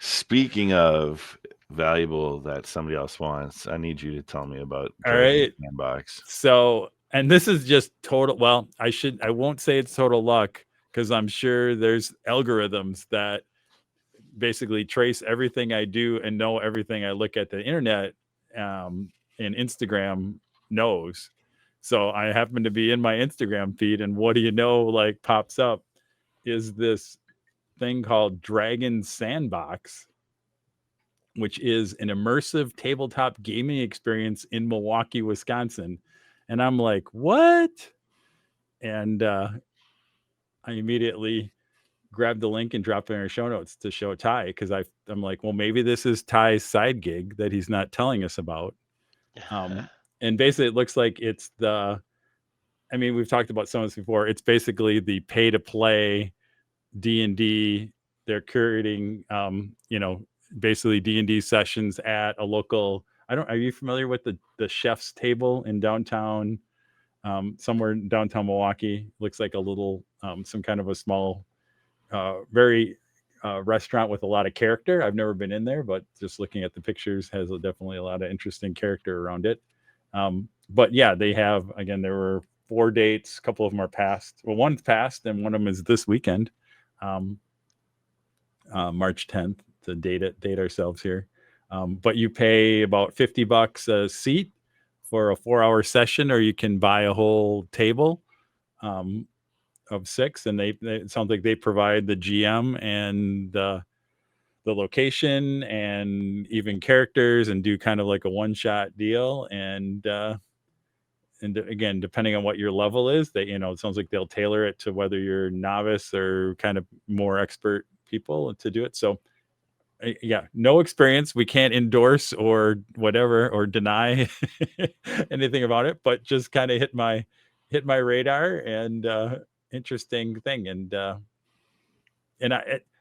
Speaking of valuable that somebody else wants, I need you to tell me about all right Sandbox. So, and this is just total, well, I won't say it's total luck, because I'm sure there's algorithms that basically trace everything I do and know everything I look at the internet and Instagram knows. So I happen to be in my Instagram feed, and what do you know, like pops up is this thing called Dragon Sandbox, which is an immersive tabletop gaming experience in Milwaukee, Wisconsin. And I'm like, what? And I immediately grabbed the link and dropped it in our show notes to show Ty, because I'm like, well, maybe this is Ty's side gig that he's not telling us about. And basically it looks like it's we've talked about some of this before. It's basically the pay to play D&D. They're curating, basically D&D sessions at a local, are you familiar with the Chef's Table in downtown, somewhere in downtown Milwaukee? Looks like a little, some kind of a small, very restaurant with a lot of character. I've never been in there, but just looking at the pictures has definitely a lot of interesting character around it. But yeah, they have, again, there were 4 dates. A couple of them are passed. Well, one's passed and one of them is this weekend, March 10th, to date ourselves here. But you pay about $50 a seat for a 4-hour session, or you can buy a whole table of 6, and it sounds like they provide the GM and the location and even characters, and do kind of like a one-shot deal. And again, depending on what your level is, it sounds like they'll tailor it to whether you're novice or kind of more expert people to do it. So yeah, no experience. We can't endorse or whatever or deny anything about it, but just kind of hit my radar, and interesting thing. And the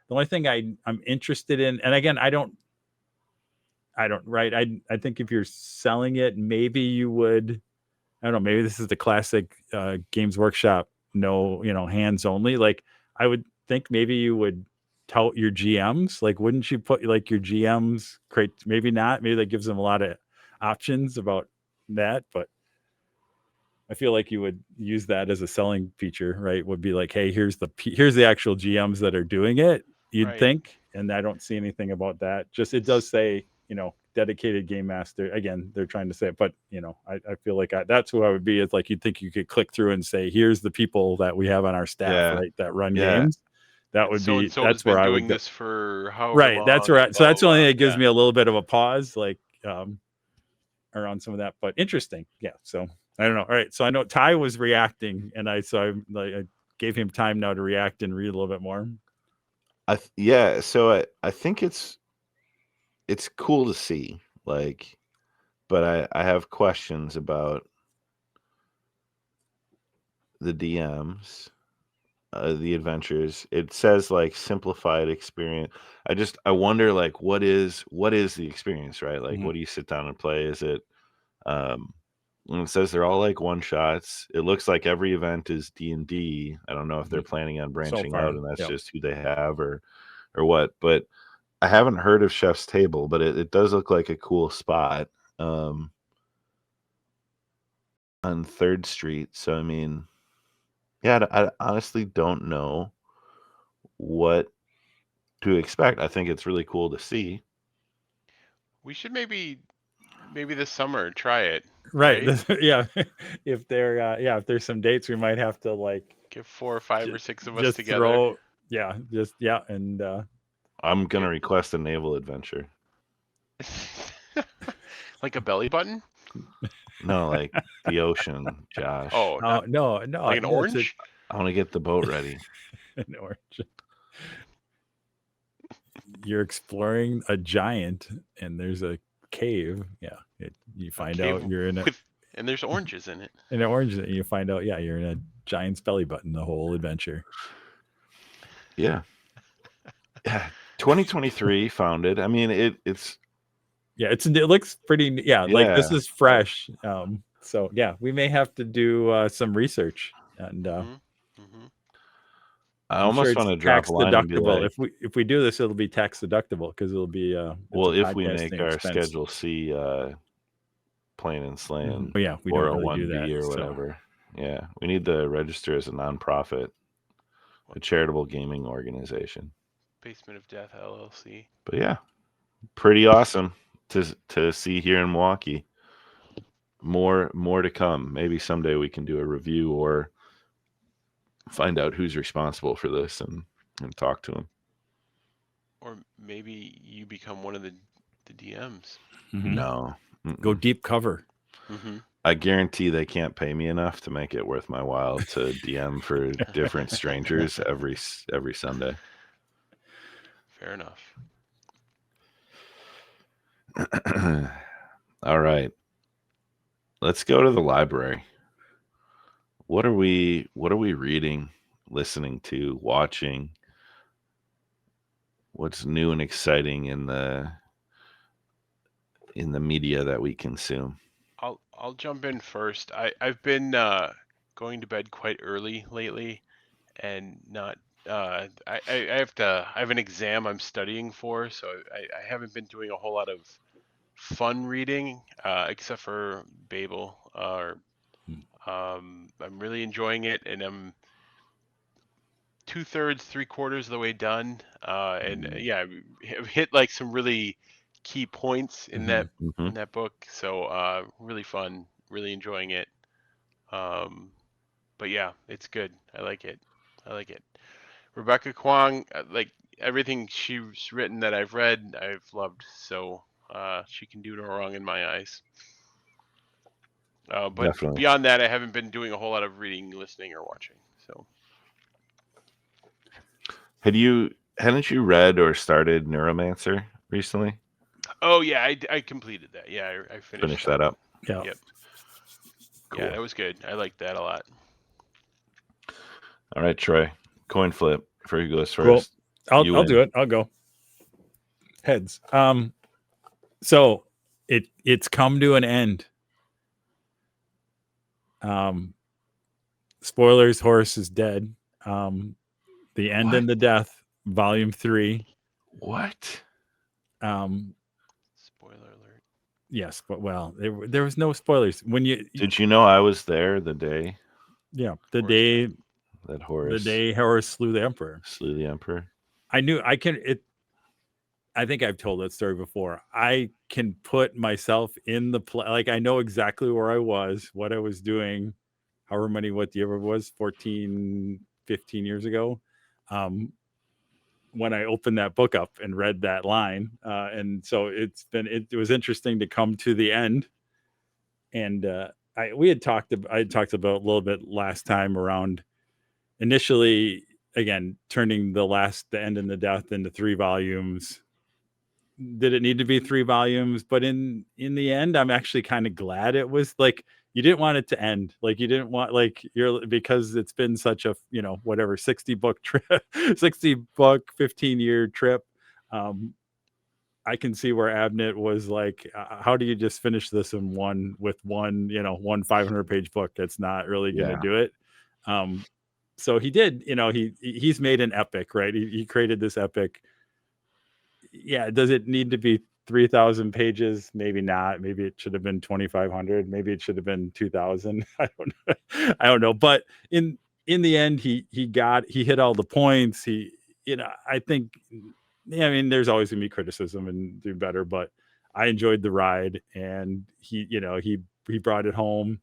only thing I'm interested in, and again, I don't right. I think if you're selling it, maybe you would, I don't know, maybe this is the classic Games Workshop, hands only. Like, I would think maybe you would tout your GMs. Like, wouldn't you put like your GMs create? Maybe not. Maybe that gives them a lot of options about that. But I feel like you would use that as a selling feature, right? Would be like, hey, here's the actual GMs that are doing it. You'd think, and I don't see anything about that. Just, it does say, dedicated game master. Again, they're trying to say it, but I feel like that's who I would be. It's like, you'd think you could click through and say, here's the people that we have on our staff, right, that run games. That would be, that's where I would go. This for how right long, that's where so that's the only thing that gives me a little bit of a pause, like around some of that. But interesting. So I don't know. All right, so I know Ty was reacting, and I gave him time now to react and read a little bit more. So I think it's cool to see, like, but I have questions about the DMs, the adventures. It says like simplified experience. I wonder, like, what is the experience, right? Like, what do you sit down and play? Is it when it says they're all like one shots, it looks like every event is D&D. I don't know if they're planning on branching out, and that's just who they have or what, but I haven't heard of Chef's Table, but it does look like a cool spot on 3rd Street. So, I mean, I honestly don't know what to expect. I think it's really cool to see. We should maybe this summer try it. Right? Yeah. If there's some dates, we might have to like get 4 or 5 or 6 of us together. And I'm gonna request a naval adventure. Like a belly button? No, like the ocean, Josh. Oh, no. Like an orange? I want to get the boat ready. An orange. You're exploring a giant, and there's a cave. You find out you're in it, and there's oranges in it. And orange, and you find out, you're in a giant's belly button the whole adventure. Yeah. 2023 founded. I mean, it looks pretty. Like, this is fresh. So we may have to do some research, and I almost want to drop a line and be like, if we do this, it'll be tax deductible, because it'll be if we make our Schedule C Playin and Slayin, we or don't a really 1B do that, or whatever. We need to register as a nonprofit, a charitable gaming organization. Basement of Death LLC. But yeah, pretty awesome to see here in Milwaukee. More to come. Maybe someday we can do a review or find out who's responsible for this and talk to him. Or maybe you become one of the DMs. Mhm. No. Go deep cover. Mm-hmm. I guarantee they can't pay me enough to make it worth my while to DM for different strangers every Sunday. Fair enough. All right. Let's go to the library. What are we reading, listening to, watching? What's new and exciting in the media that we consume? I'll jump in first. I've been going to bed quite early lately, and not I have an exam I'm studying for, so I haven't been doing a whole lot of fun reading, except for Babel. I'm really enjoying it, and I'm 2/3, 3/4 of the way done. And yeah, I've hit like some really key points in Mhm. that book. So really fun, really enjoying it. But yeah, it's good. I like it. Rebecca Kwong, like everything she's written that I've read, I've loved. So she can do no wrong in my eyes. But Definitely. beyond that, I haven't been doing a whole lot of reading, listening, or watching. So Hadn't you read or started Neuromancer recently? oh yeah, I completed that. Yeah, I finished That up. Yeah. Yep. Cool. Yeah, that was good. I liked that a lot. All right, Troy. Coin flip for who goes Cool. first. I'll You win. do it. I'll go. Heads. So it's come to an end. Spoilers, Horus is dead. The End What? and the Death, Volume 3. What? Spoiler alert. Yes, but well, there was no spoilers. When Did you know I was there the day yeah, the Horus day that Horus slew the Emperor? slew the Emperor? I think I've told that story before. I can put myself in the play. Like I know exactly where I was, what I was doing, what year it was, 14, 15 years ago. When I opened that book up and read that line. And so it was interesting to come to the end. And I had talked about a little bit last time around initially, again, turning the End and the Death into 3 volumes. Did it need to be 3 volumes? But in the end, I'm actually kind of glad it was like, you didn't want it to end. Like you didn't want because it's been such a, 60 book trip, 60 book, 15-year trip. I can see where Abnett was like, how do you just finish this in one 500-page book? That's not really going to do it. So he did, he's made an epic, right? He created this epic. Yeah. Does it need to be 3,000 pages? Maybe not. Maybe it should have been 2,500. Maybe it should have been 2,000. I don't know. But in the end, he hit all the points. I think, there's always gonna be criticism and do better, but I enjoyed the ride, and he brought it home,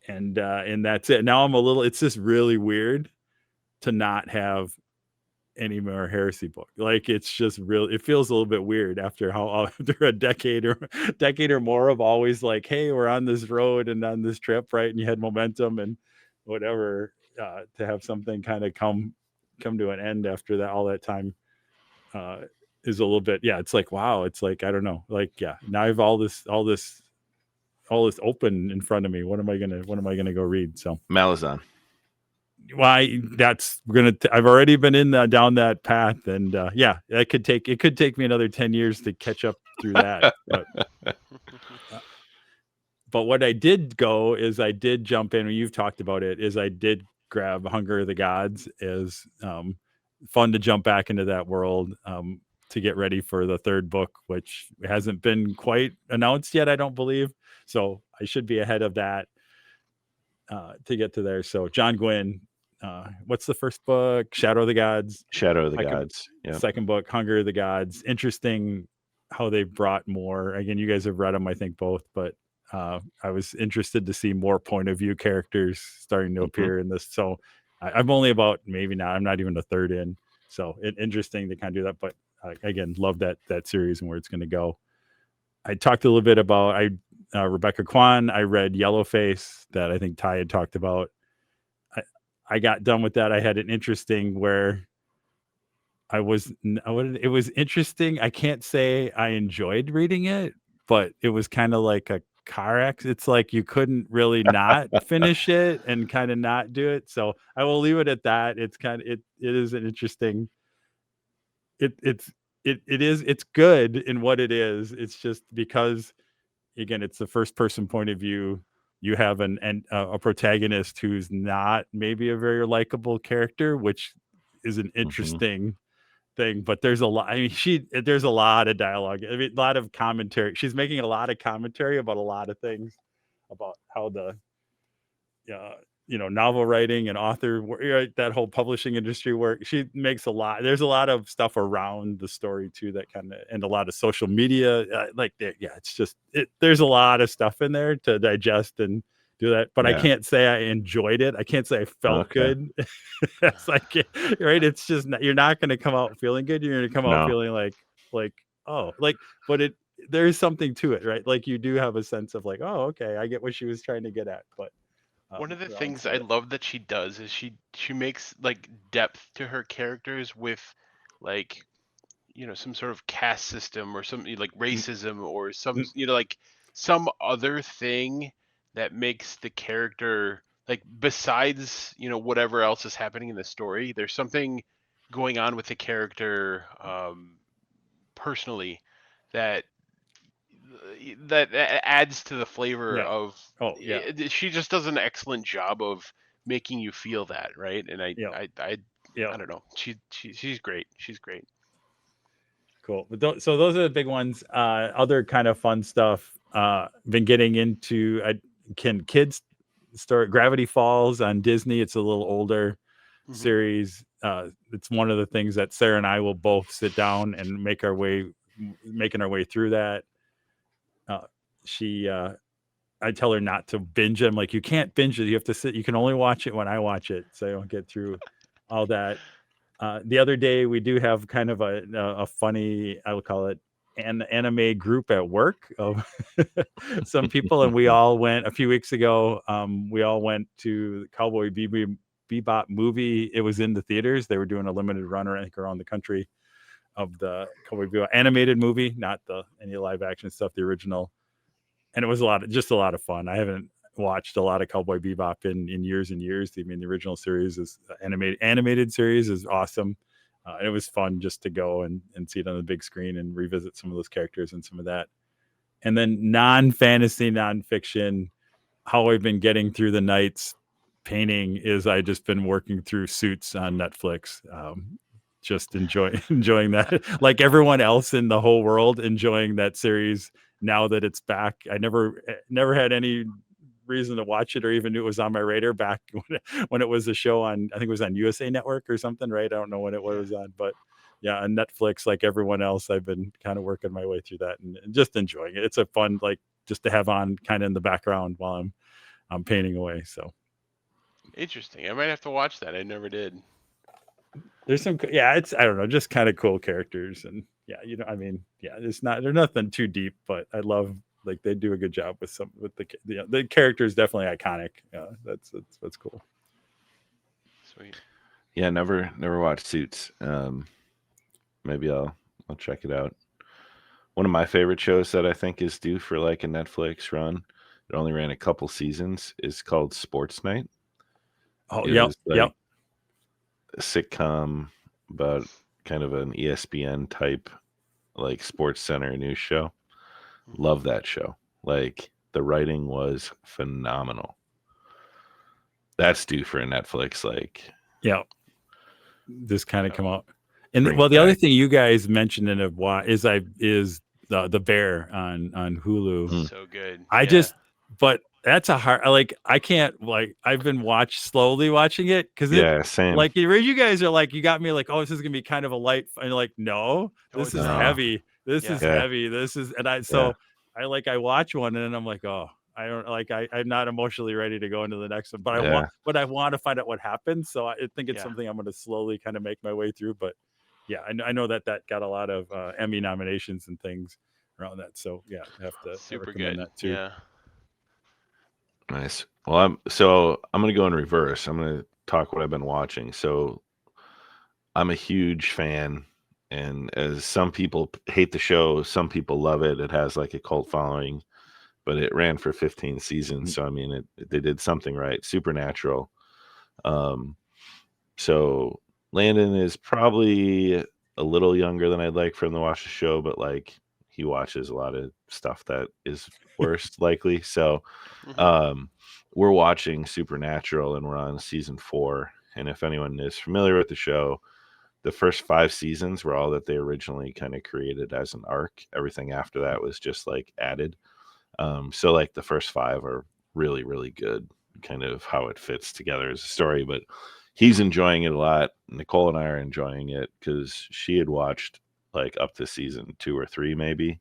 and that's it. Now it's just really weird to not have any more Heresy book. Like it's just it feels a little bit weird after a decade or more of always like, hey, we're on this road and on this trip, right? And you had momentum and whatever, to have something kind of come to an end after that, all that time, is a little bit, it's like, wow, it's like, I don't know, like, now I have all this open in front of me. What am I gonna go read? So Malazan. Why I've already been down that path, and it could take me another 10 years to catch up through that. But what I did go is I did jump in, and you've talked about it, is I did grab Hunger of the Gods. Is fun to jump back into that world, to get ready for the 3rd book, which hasn't been quite announced yet, I don't believe. So I should be ahead of that, to get to there. So John Gwynn, what's the first book? Shadow of the Gods. Shadow of the Second- Gods. Yeah. Second book, Hunger of the Gods. Interesting how they brought more. Again, you guys have read them, I think both, but I was interested to see more point of view characters starting to appear in this. So I'm only about I'm not even a third in. So interesting to kind of do that. But again, love that series and where it's going to go. I talked a little bit about Rebecca Kwan. I read Yellowface that I think Ty had talked about. I got done with that. I had an interesting where it was interesting. I can't say I enjoyed reading it, but it was kind of like a car accident. It's like you couldn't really not finish it and kind of not do it. So I will leave it at that. It's it is an interesting. It's good in what it is. It's just because, again, it's the first person point of view. You have a protagonist who's not maybe a very likable character, which is an interesting thing. But there's a lot. I mean, there's a lot of dialogue. I mean, a lot of commentary. She's making a lot of commentary about a lot of things, about how the novel writing and author, that whole publishing industry work. She makes a lot. There's a lot of stuff around the story too, that kind of, and a lot of social media. It's just there's a lot of stuff in there to digest and do that. But I can't say I enjoyed it. I can't say I felt good. It's like, right. It's just you're not going to come out feeling good. You're going to come out feeling but there's something to it, right? Like you do have a sense of like, oh, okay, I get what she was trying to get at, but. One of the things I love that she does is she makes like depth to her characters with like, some sort of caste system or some like racism or some, like some other thing that makes the character like, besides, whatever else is happening in the story, there's something going on with the character personally that adds to the flavor of. She just does an excellent job of making you feel that, right? And I don't know, she's great. Cool. But so those are the big ones. Other kind of fun stuff. Been getting into can kids start Gravity Falls on Disney? It's a little older series. It's one of the things that Sarah and I will both sit down and making our way through that. I tell her not to binge it. I'm like, you can't binge it. You have to sit. You can only watch it when I watch it, so I don't get through all that. The other day, we do have kind of a funny, I would call it, an anime group at work of some people, and we all went a few weeks ago. We all went to the Cowboy Bebop movie. It was in the theaters. They were doing a limited run, I think, around the country of the Cowboy Bebop animated movie, not any live action stuff, the original. And it was a lot of fun. I haven't watched a lot of Cowboy Bebop in years and years. I mean, the original series is animated series is awesome. And it was fun just to go and see it on the big screen and revisit some of those characters and some of that. And then non-fantasy, non-fiction, how I've been getting through the nights painting is I just been working through Suits on Netflix. Just enjoying that, like everyone else in the whole world, enjoying that series now that it's back. I never had any reason to watch it or even knew it was on my radar back when it was a show on, I think it was on USA Network or something, right? I don't know when it was on, but yeah, on Netflix, like everyone else, I've been kind of working my way through that and just enjoying it. It's a fun, like, just to have on kind of in the background while I'm painting away. So interesting. I might have to watch that. I never did. There's some, it's, I don't know, just kind of cool characters. And there's nothing too deep, but I love, like, they do a good job with the characters. Definitely iconic. That's cool. Sweet. Yeah. Never watched Suits. Maybe I'll check it out. One of my favorite shows that I think is due for like a Netflix run. It only ran a couple seasons. Is called Sports Night. Oh, yep. A sitcom about kind of an ESPN type, like Sports Center news show. Love that show. Like, the writing was phenomenal. That's due for a Netflix. Like, this kind of come out. And the other thing you guys mentioned in is the Bear on Hulu. So good. That's a hard, like, I can't, like, I've been slowly watching it because Yeah, same. like, you guys are like, you got me like, oh, this is gonna be kind of a light, and like, no, this is it's not. heavy. This Yeah. is Yeah. heavy. This is, and Yeah. I watch one and then I'm like, oh, I don't like, I'm not emotionally ready to go into the next one, but Yeah. I want to find out what happens. So I think it's Yeah. something I'm going to slowly kind of make my way through. But yeah, I know that got a lot of Emmy nominations and things around that. So yeah, I have to Super recommend good. that too. Yeah. Nice. Well, I'm going to go in reverse. I'm going to talk what I've been watching. So I'm a huge fan, and as some people hate the show, some people love it. It has like a cult following, but it ran for 15 seasons. So I mean, they did something right. Supernatural. So Landon is probably a little younger than I'd like for him to watch the show, but like he watches a lot of stuff that is worse likely. So we're watching Supernatural and we're on season 4. And if anyone is familiar with the show, the first 5 seasons were all that they originally kind of created as an arc. Everything after that was just like added. So like the first 5 are really, really good, kind of how it fits together as a story. But he's enjoying it a lot. Nicole and I are enjoying it because she had watched like up to season 2 or 3 maybe,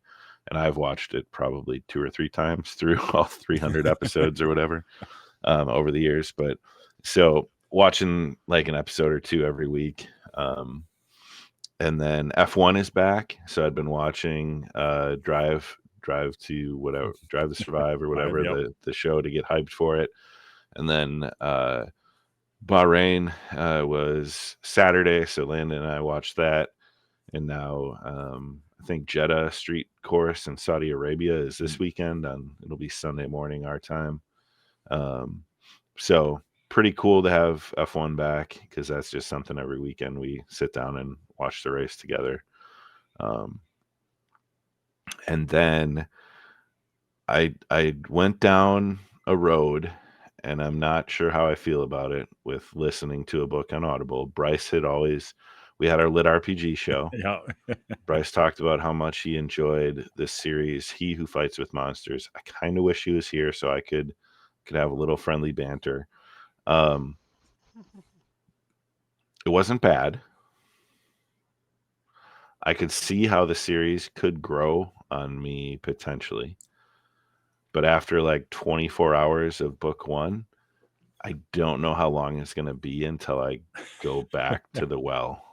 and I've watched it probably 2 or 3 times through all 300 episodes or whatever over the years. But so watching like an episode or 2 every week. And then F1 is back, so I'd been watching Drive to Survive or whatever, Yep. the show to get hyped for it. And then Bahrain was Saturday, so Landon and I watched that. And now I think Jeddah Street Course in Saudi Arabia is this weekend, and it'll be Sunday morning our time. So pretty cool to have F1 back, because that's just something every weekend we sit down and watch the race together. And then I went down a road, and I'm not sure how I feel about it, with listening to a book on Audible. Bryce we had our Lit RPG show. Yeah. Bryce talked about how much he enjoyed this series, He Who Fights with Monsters. I kind of wish he was here so I could have a little friendly banter. It wasn't bad. I could see how the series could grow on me potentially. But after like 24 hours of book 1, I don't know how long it's going to be until I go back to the well.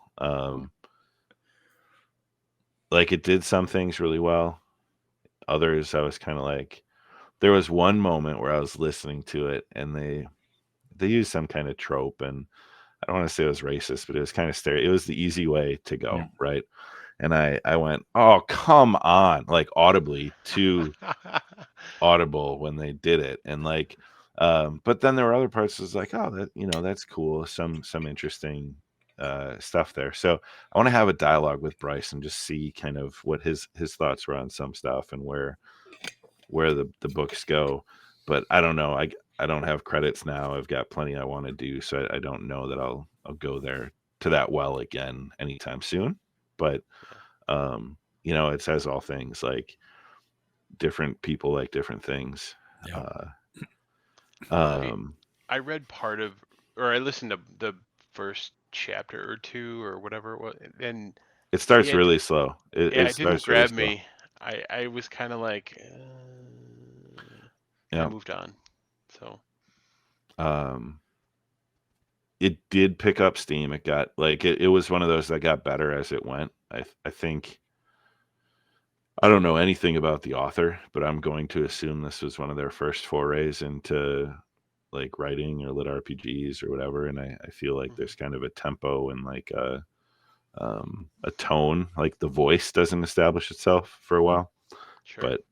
Like, it did some things really well. Others, I was kind of like, there was one moment where I was listening to it and they used some kind of trope, and I don't want to say it was racist, but it was kind of it was the easy way to go, Yeah. right? And I went, oh, come on, like audibly to Audible when they did it. And like, but then there were other parts that was like, oh, that, that's cool. Some interesting stuff there. So I want to have a dialogue with Bryce and just see kind of what his thoughts were on some stuff and where the books go. But I don't know. I don't have credits now. I've got plenty I want to do. So I don't know that I'll go there to that well again anytime soon. But, it says all things, like different people like different things. Yeah. I read I listened to the first chapter or 2 or whatever it was, and it starts yeah, really slow. It didn't starts grab really me. I was kind of like, Yeah. I moved on. So, it did pick up steam. It got like it was one of those that got better as it went. I think, I don't know anything about the author, but I'm going to assume this was one of their first forays into like writing or lit RPGs or whatever. And I feel like there's kind of a tempo and like a tone, like the voice doesn't establish itself for a while. sure. But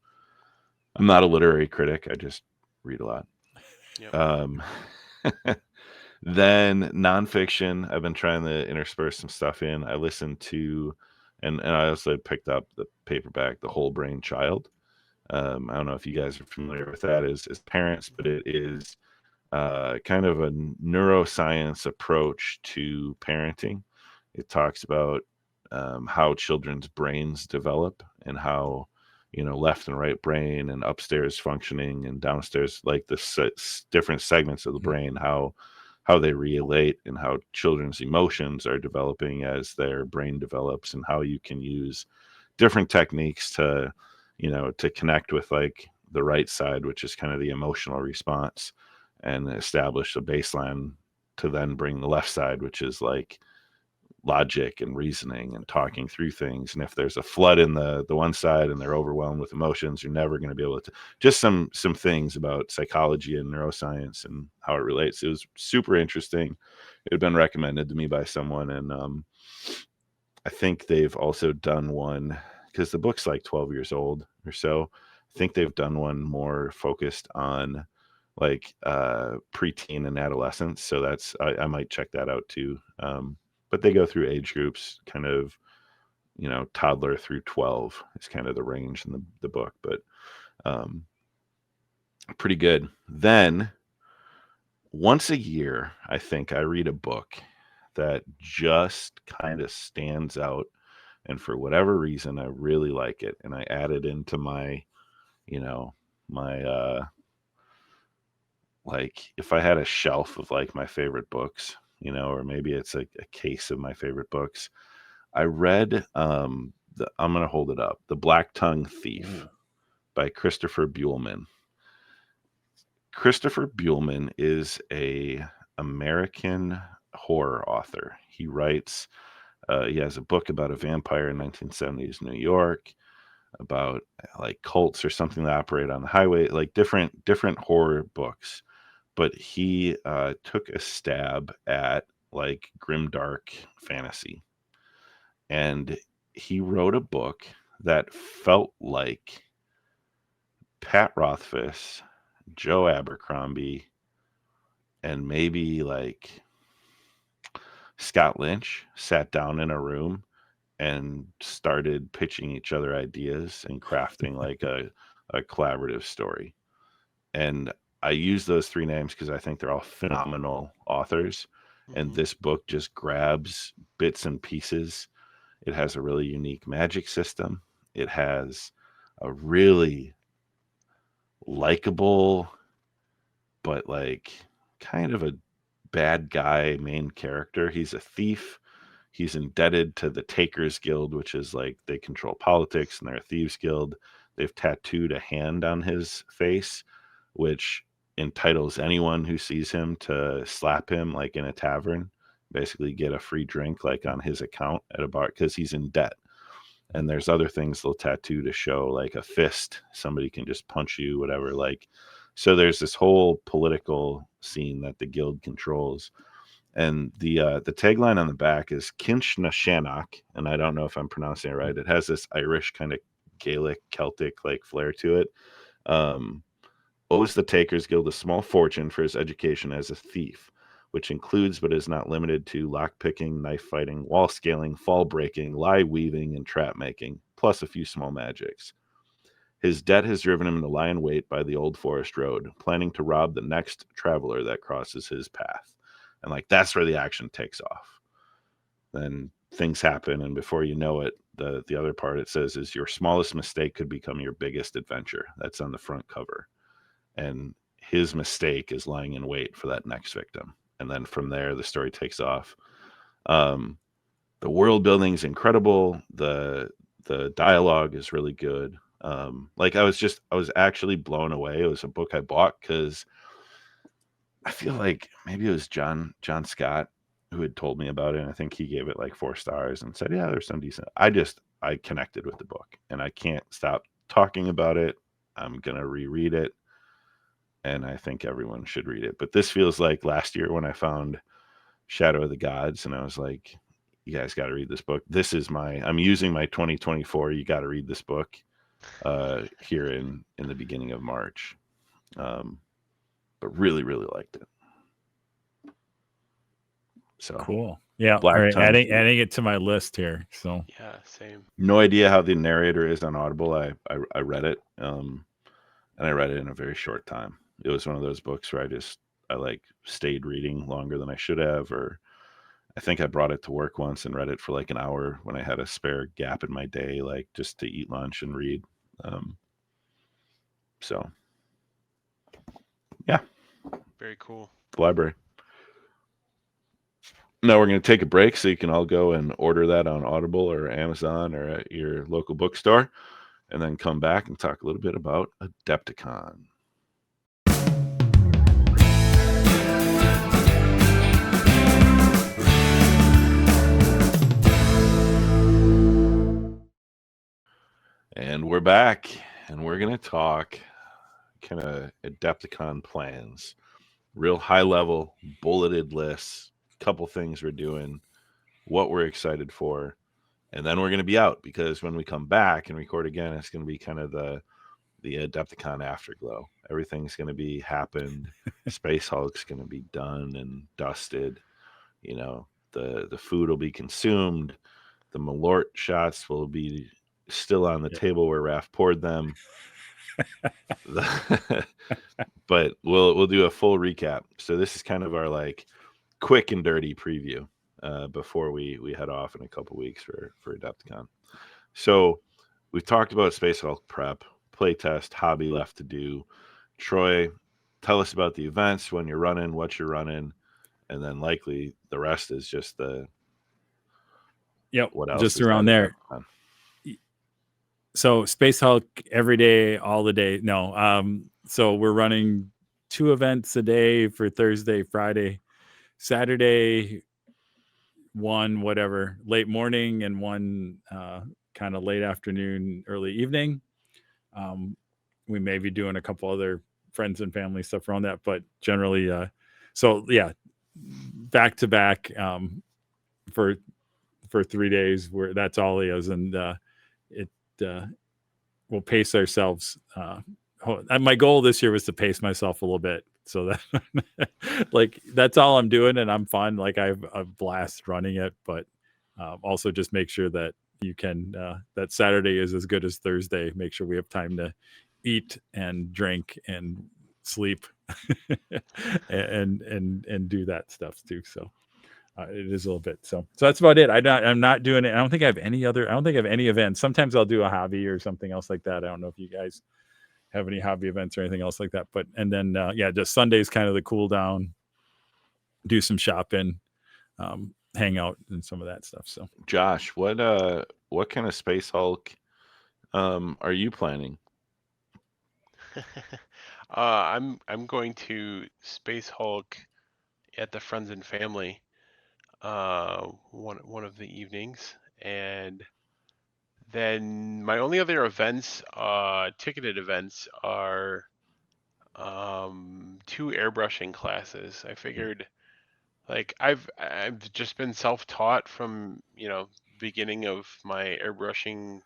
I'm not a literary critic. I just read a lot. Yep. Then nonfiction, I've been trying to intersperse some stuff in. I listened to, and I also picked up the paperback, The Whole Brain Child. I don't know if you guys are familiar with that as parents, but it is kind of a neuroscience approach to parenting. It talks about how children's brains develop and how left and right brain and upstairs functioning and downstairs, like the different segments of the brain, how they relate and how children's emotions are developing as their brain develops, and how you can use different techniques to to connect with like the right side, which is kind of the emotional response, and establish a baseline to then bring the left side, which is like logic and reasoning and talking through things. And if there's a flood in the one side and they're overwhelmed with emotions, you're never going to be able to, just some things about psychology and neuroscience and how it relates. It was super interesting. It had been recommended to me by someone, and I think they've also done one, because the book's like 12 years old or so. I think they've done one more focused on like preteen and adolescence. So that's, I might check that out too. But they go through age groups, kind of, toddler through 12 is kind of the range in the book, but pretty good. Then once a year, I think I read a book that just kind of stands out. And for whatever reason, I really like it. And I add it into my, my, like if I had a shelf of like my favorite books, or maybe it's a case of my favorite books. I read, I'm going to hold it up, The Black Tongue Thief by Christopher Buehlman. Christopher Buehlman is a American horror author. He writes, he has a book about a vampire in 1970s New York, about like cults or something that operate on the highway, like different horror books. But he took a stab at like grimdark fantasy. And he wrote a book that felt like Pat Rothfuss, Joe Abercrombie, and maybe like Scott Lynch sat down in a room and started pitching each other ideas and crafting like a collaborative story. And I use those three names because I think they're all phenomenal authors. And this book just grabs bits and pieces. It has a really unique magic system. It has a really likable, but like kind of a bad guy main character. He's a thief. He's indebted to the Takers Guild, which is like they control politics, and they're a thieves guild. They've tattooed a hand on his face, which entitles anyone who sees him to slap him like in a tavern, basically get a free drink like on his account at a bar, because he's in debt. And there's other things they'll tattoo to show, like a fist, somebody can just punch you, whatever. Like, so there's this whole political scene that the guild controls. And the tagline on the back is Kinch na Shannock, and I don't know if I'm pronouncing it right. It has this Irish kind of Gaelic Celtic like flair to it. Owes the Takers Guild a small fortune for his education as a thief, which includes but is not limited to lockpicking, knife fighting, wall scaling, fall breaking, lie weaving, and trap making, plus a few small magics. His debt has driven him to lie in wait by the Old Forest Road, planning to rob the next traveler that crosses his path. And like that's where the action takes off. Then things happen, and before you know it, the other part it says is your smallest mistake could become your biggest adventure. That's on the front cover. And his mistake is lying in wait for that next victim. And then from there, the story takes off. The world building is incredible. The dialogue is really good. Like I was actually blown away. It was a book I bought because I feel like maybe it was John Scott who had told me about it. And I think he gave it like 4 stars and said, yeah, there's some decent. I connected with the book, and I can't stop talking about it. I'm going to reread it, and I think everyone should read it. But this feels like last year when I found Shadow of the Gods, and I was like, you guys got to read this book. I'm using my 2024, you got to read this book here in the beginning of March. But really, really liked it. So cool. Yeah. Black all right. Tongue. Adding it to my list here. So Yeah, same. No idea how the narrator is on Audible. I read it, and I read it in a very short time. It was one of those books where I like stayed reading longer than I should have, or I think I brought it to work once and read it for like an hour when I had a spare gap in my day, like just to eat lunch and read. So, yeah, Very cool. the library. Now we're going to take a break so you can all go and order that on Audible or Amazon or at your local bookstore, and then come back and talk a little bit about Adepticon. And we're back, and we're going to talk kind of Adepticon plans. Real high level, bulleted lists, couple things we're doing, what we're excited for, and then we're going to be out, because when we come back and record again, it's going to be kind of the Adepticon afterglow. Everything's going to be happened. Space Hulk's going to be done and dusted. You know, the food will be consumed. The Malort shots will be still on the table where Raph poured them. But we'll do a full recap. So this is kind of our like quick and dirty preview before we head off in a couple weeks for Adepticon. So we've talked about Space Hulk prep, playtest, hobby left to do. Troy, tell us about the events, when you're running, what you're running, and then likely the rest is just the what else just is around there. Adepticon? So Space Hulk every day, all the day. No, so we're running 2 events a day for Thursday, Friday, Saturday, one whatever late morning and one kind of late afternoon, early evening. We may be doing a couple other friends and family stuff around that, but generally, so yeah, back to back for 3 days. Where that's all it is, and we'll pace ourselves. My goal this year was to pace myself a little bit, so that like that's all I'm doing, and I'm fun. Like I've a blast running it, but also just make sure that you can that Saturday is as good as Thursday. Make sure we have time to eat and drink and sleep and do that stuff too. So it is a little bit. So that's about it. I'm not doing it. I don't think I have any events. Sometimes I'll do a hobby or something else like that. I don't know if you guys have any hobby events or anything else like that. But and then just Sunday's kind of the cool down. Do some shopping, hang out, and some of that stuff. So Josh, what kind of Space Hulk are you planning? I'm going to Space Hulk at the Friends and Family one of the evenings, and then my only other events, ticketed events, are 2 airbrushing classes. I figured, like I've just been self-taught from beginning of my airbrushing.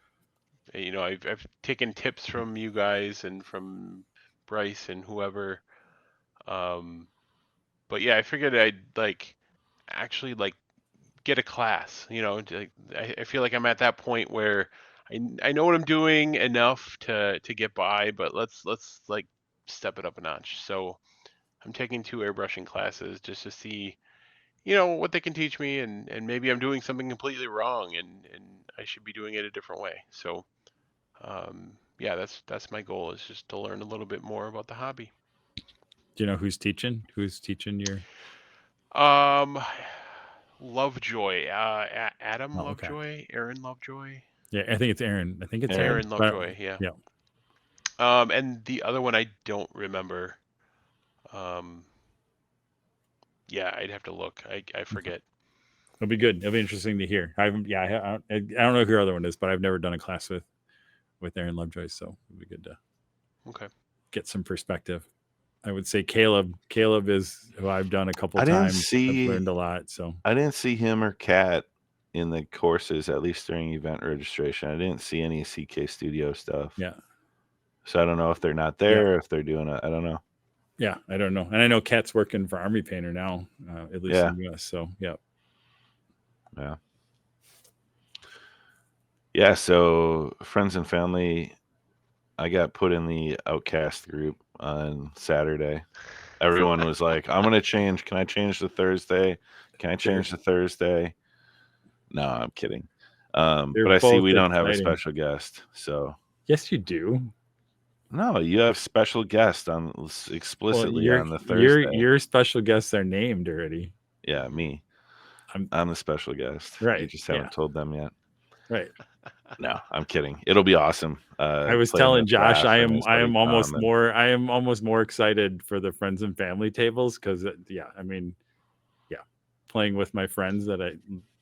I've taken tips from you guys and from Bryce and whoever. But yeah, I figured I'd actually get a class. I feel like I'm at that point where I know what I'm doing enough to get by, but let's like step it up a notch. So I'm taking 2 airbrushing classes just to see what they can teach me, and maybe I'm doing something completely wrong and I should be doing it a different way. So yeah, that's my goal, is just to learn a little bit more about the hobby. do you know who's teaching? Who's teaching your? Lovejoy, Adam Okay. Lovejoy, Aaron Lovejoy. Yeah, I think it's Aaron. Aaron Lovejoy, yeah. Yeah. And the other one I don't remember. Yeah, I'd have to look. I forget. It'll be good. It'll be interesting to hear. I don't know who your other one is, but I've never done a class with Aaron Lovejoy, so it'll be good to get some perspective. I would say Caleb is who I've done a couple times. I've learned a lot. So I didn't see him or Kat in the courses, at least during event registration. I didn't see any CK Studio stuff. Yeah. So I don't know if they're not there or if they're doing it. I don't know. Yeah, I don't know. And I know Kat's working for Army Painter now, at least in the US. So yeah. Yeah, so friends and family, I got put in the Outcast group on Saturday. Everyone was like, I'm going to change. Can I change the Thursday? Can I change the Thursday? No, I'm kidding. But I see we don't have a special guest. So Yes, you do. No, you have special guests on explicitly on the Thursday. Your special guests are named already. Yeah, me. I'm the special guest. Right, You just haven't told them yet. Right. No, I'm kidding. It'll be awesome. I was playing telling with Josh, Raph I and am his buddy almost Tom and- more I am almost more excited for the friends and family tables because playing with my friends that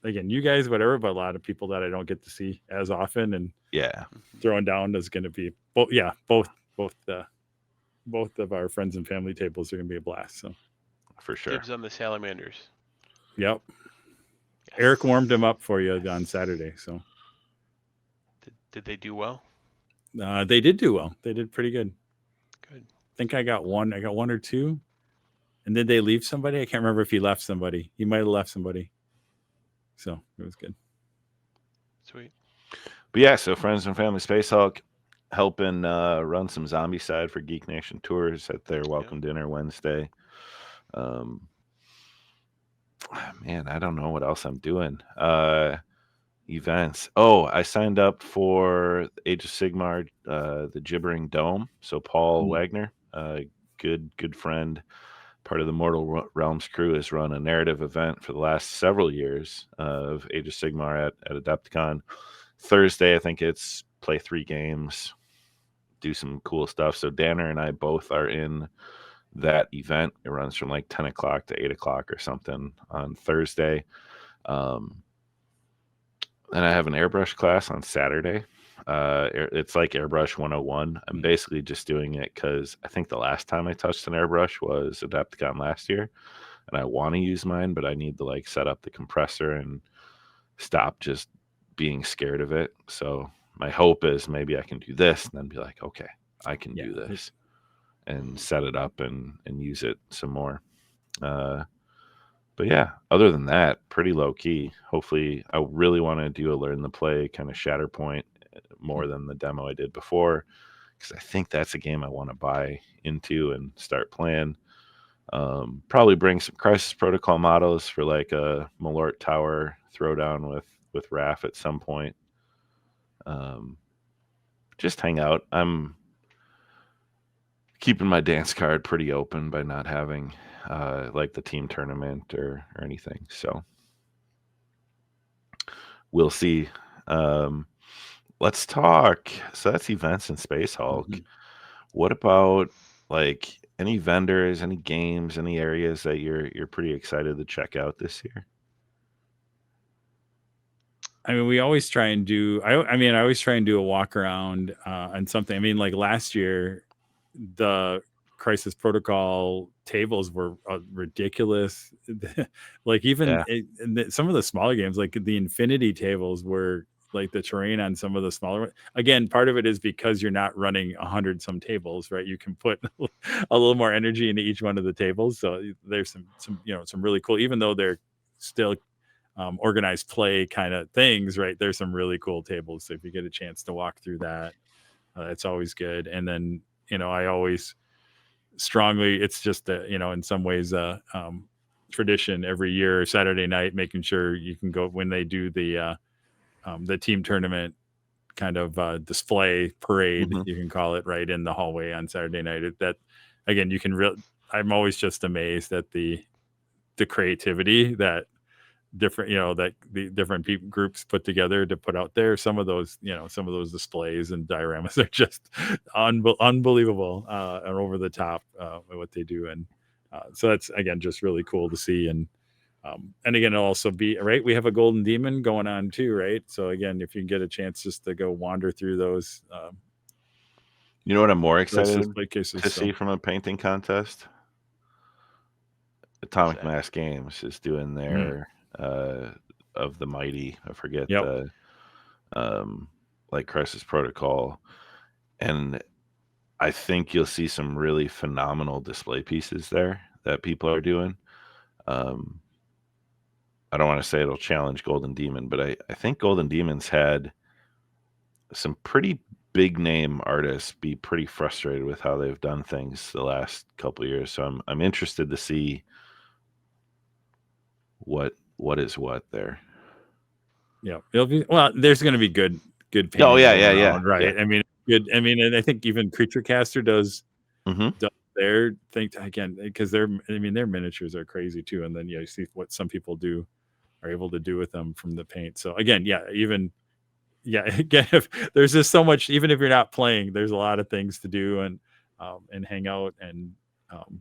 again, you guys, whatever, but a lot of people that I don't get to see as often, and yeah, throwing down is going to be both of our friends and family tables are going to be a blast. So for sure. Dibs on the salamanders. Yep. Eric warmed him up for you on Saturday. So did they do well? They did do well. They did pretty good. Good. I think I got one or two. And did they leave somebody? I can't remember if he left somebody. He might have left somebody. So it was good. Sweet. But yeah, so Friends and Family Space Hulk helping run some Zombie Side for Geek Nation Tours at their welcome dinner Wednesday. Man, I don't know what else I'm doing. Events. Oh, I signed up for Age of Sigmar, the Gibbering Dome. So Paul Wagner, good friend, part of the Mortal Realms crew, has run a narrative event for the last several years of Age of Sigmar at Adepticon. Thursday, I think it's play 3 games, do some cool stuff. So Danner and I both are in that event. It runs from like 10 o'clock to 8 o'clock or something on Thursday. Then I have an airbrush class on Saturday. It's like Airbrush 101. I'm basically just doing it because I think the last time I touched an airbrush was Adepticon last year, and I want to use mine, but I need to like set up the compressor and stop just being scared of it. So my hope is maybe I can do this and then be like, okay, I can do this, and set it up and use it some more. But yeah, other than that, pretty low key. Hopefully, I really want to do a learn the play kind of Shatterpoint more than the demo I did before, because I think that's a game I want to buy into and start playing. Probably bring some Crisis Protocol models for like a Malort Tower throwdown with Raph at some point. Just hang out. I'm keeping my dance card pretty open by not having like the team tournament or anything. So we'll see. Let's talk. So that's events in Space Hulk. What about like any vendors, any games, any areas that you're pretty excited to check out this year? I mean, we always try and do. I always try and do a walk around on something. I mean, like last year, the Crisis Protocol tables were ridiculous. Like even some of the smaller games, like the Infinity tables, were like the terrain on some of the smaller. Again, part of it is because you're not running 100 some tables, right? You can put a little more energy into each one of the tables. So there's some really cool, even though they're still organized play kind of things, right? There's some really cool tables. So if you get a chance to walk through that, it's always good. And then, I always strongly, it's just in some ways tradition every year, Saturday night, making sure you can go when they do the team tournament kind of display parade, you can call it, right in the hallway on Saturday night. That again, you can I'm always just amazed at the creativity that different that the different groups put together to put out there. Some of those displays and dioramas are just unbelievable and over the top what they do, and so that's again just really cool to see. And again, it'll also be right, we have a Golden Demon going on too, right? So again, if you can get a chance just to go wander through those, you know what I'm more excited cases, to see from a painting contest? Atomic Mass Games is doing their of the Mighty, I forget the like Crisis Protocol, and I think you'll see some really phenomenal display pieces there that people are doing. I don't want to say it'll challenge Golden Demon, but I think Golden Demon's had some pretty big name artists be pretty frustrated with how they've done things the last couple of years. So I'm interested to see what is what there. Yeah, it'll be, well, there's going to be good painting. Oh yeah, right? Yeah. I mean, good. I mean, and I think even Creature Caster does Hmm. their thing again, because their miniatures are crazy too. And then you see what some people are able to do with them from the paint. So again, again, if there's just so much, even if you're not playing, there's a lot of things to do and hang out and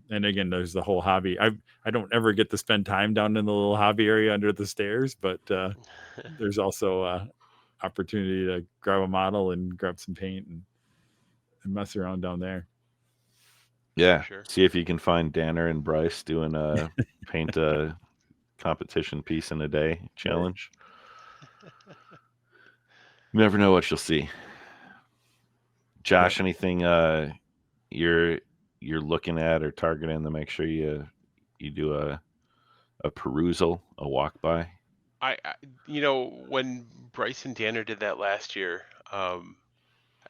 again, there's the whole hobby. I don't ever get to spend time down in the little hobby area under the stairs, but there's also opportunity to grab a model and grab some paint and mess around down there. Yeah. Sure. See if you can find Danner and Bryce doing a paint a competition piece in a day challenge. You never know what you'll see. Josh, anything you're looking at or targeting to make sure you do a perusal, a walk by? I when Bryce and Danner did that last year,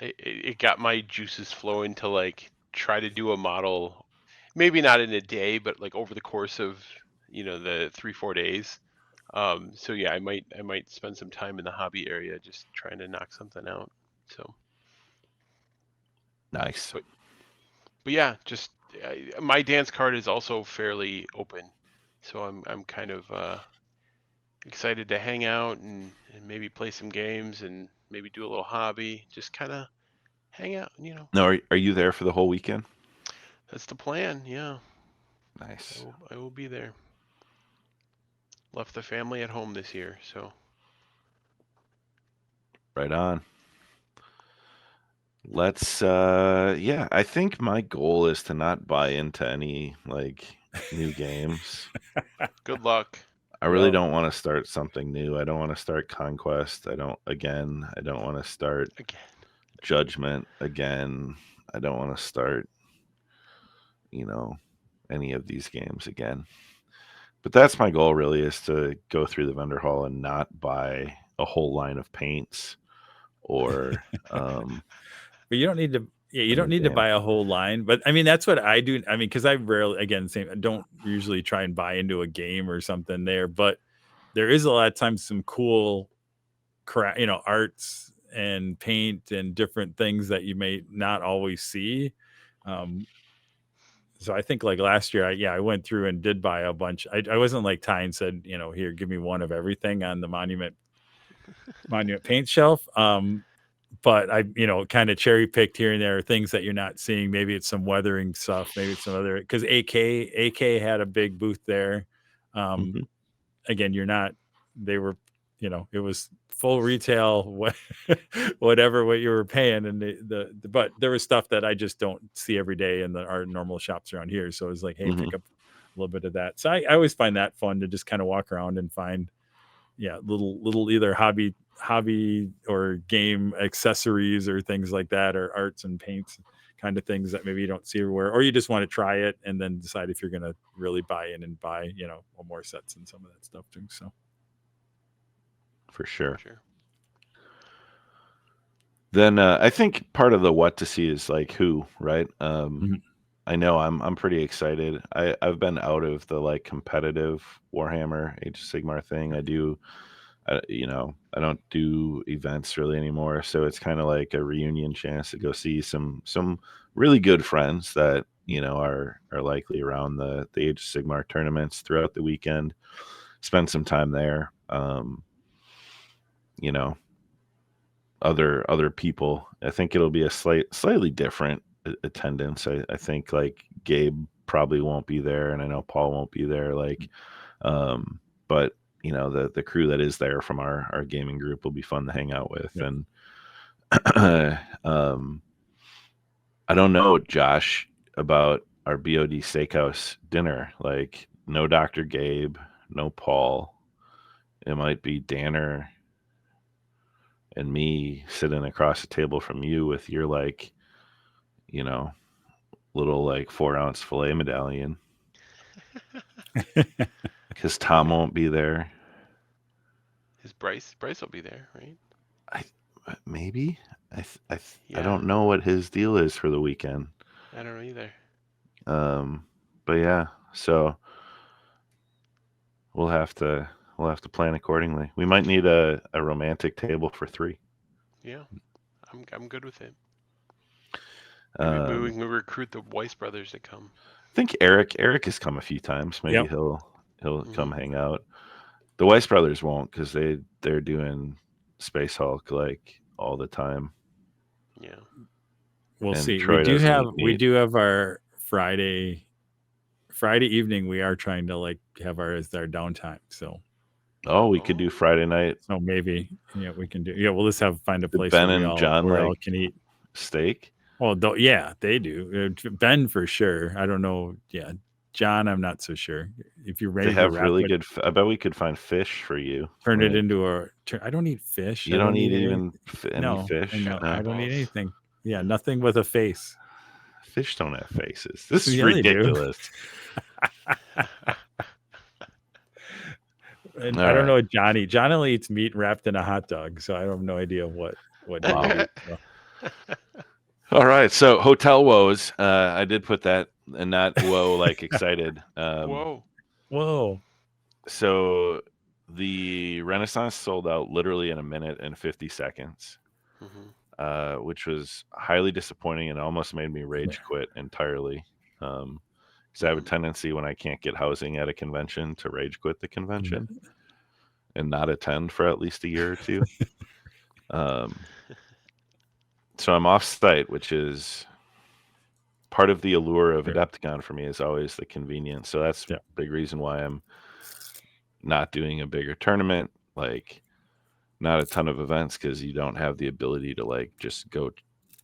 it got my juices flowing to like try to do a model, maybe not in a day, but like over the course of the 3-4 days. So yeah, I might spend some time in the hobby area just trying to knock something out. So Nice. but yeah, just my dance card is also fairly open, so I'm kind of excited to hang out and maybe play some games and maybe do a little hobby, just kind of hang out. No, are you there for the whole weekend? That's the plan. Yeah, Nice. I will be there. Left the family at home this year, so Right on. Let's I think my goal is to not buy into any like new games. good luck. I really don't want to start something new. I don't want to start Conquest. I don't want to start Again. Judgment again. I don't want to start any of these games again. But that's my goal really, is to go through the vendor hall and not buy a whole line of paints or But you don't need to. Yeah, you don't need to buy a whole line. But I mean, that's what I do. I mean, because I rarely, again, I don't usually try and buy into a game or something there. But there is a lot of times some cool, arts and paint and different things that you may not always see. So I think like last year, I went through and did buy a bunch. I wasn't like Ty and said, here, give me one of everything on the monument paint shelf. But I, kind of cherry picked here and there things that you're not seeing. Maybe it's some weathering stuff. Maybe it's some other, because AK had a big booth there. Again, they were, it was full retail, whatever what you were paying. And but there was stuff that I just don't see every day in our normal shops around here. So it was like, hey, pick up a little bit of that. So I always find that fun to just kind of walk around and find, little either hobby or game accessories or things like that, or arts and paints kind of things that maybe you don't see everywhere, or you just want to try it and then decide if you're going to really buy in and buy, more sets and some of that stuff too. So for sure. Then I think part of the what to see is like who, right? I know I'm pretty excited. I've been out of the like competitive Warhammer Age of Sigmar thing. I don't do events really anymore, so it's kind of like a reunion chance to go see some really good friends that are likely around the Age of Sigmar tournaments throughout the weekend. Spend some time there. Other people. I think it'll be a slightly different attendance. I think like Gabe probably won't be there, and I know Paul won't be there. Like, but the crew that is there from our gaming group will be fun to hang out with. Yeah. And I don't know, Josh, about our BoD Steakhouse dinner. Like, no Dr. Gabe, no Paul. It might be Danner and me sitting across the table from you with your like, little like 4-ounce filet medallion. Because Tom won't be there. His Bryce will be there, right? Maybe. I don't know what his deal is for the weekend. I don't know either. But yeah, so we'll have to plan accordingly. We might need a romantic table for 3. Yeah, I'm good with it. Maybe we can recruit the Weiss brothers to come. I think Eric has come a few times. Maybe Yep. he'll come hang out. The Weiss brothers won't because they're doing Space Hulk like all the time. Yeah. We'll And see. Troy We do doesn't eat meat. have our Friday evening. We are trying to like have our downtime. So Oh, we could do Friday night maybe we can do. Yeah, we'll just find a Did place Ben where we and all John where we all like can eat. steak. Well, they do. Ben for sure. I don't know. Yeah, John, I'm not so sure. If you're ready They to have wrap really it, good. I bet we could find fish for you. turn it Like, into a. I don't eat fish. You I don't eat any- even any no, fish. No, No. I don't eat Balls. anything. Yeah, nothing with a face. Fish don't have faces. This is Yeah, they do. ridiculous. And All I don't right. know what Johnny. John only eats meat wrapped in a hot dog, so I have no idea what he would eat. So. All right. So hotel woes. I did put that, and not woe like excited. Whoa. Whoa. So the Renaissance sold out literally in a minute and 50 seconds, which was highly disappointing and almost made me rage quit entirely. Because I have a tendency when I can't get housing at a convention to rage quit the convention and not attend for at least a year or two. So I'm off site, which is part of the allure of Adepticon for me is always the convenience. So that's a big reason why I'm not doing a bigger tournament, like not a ton of events, because you don't have the ability to like just go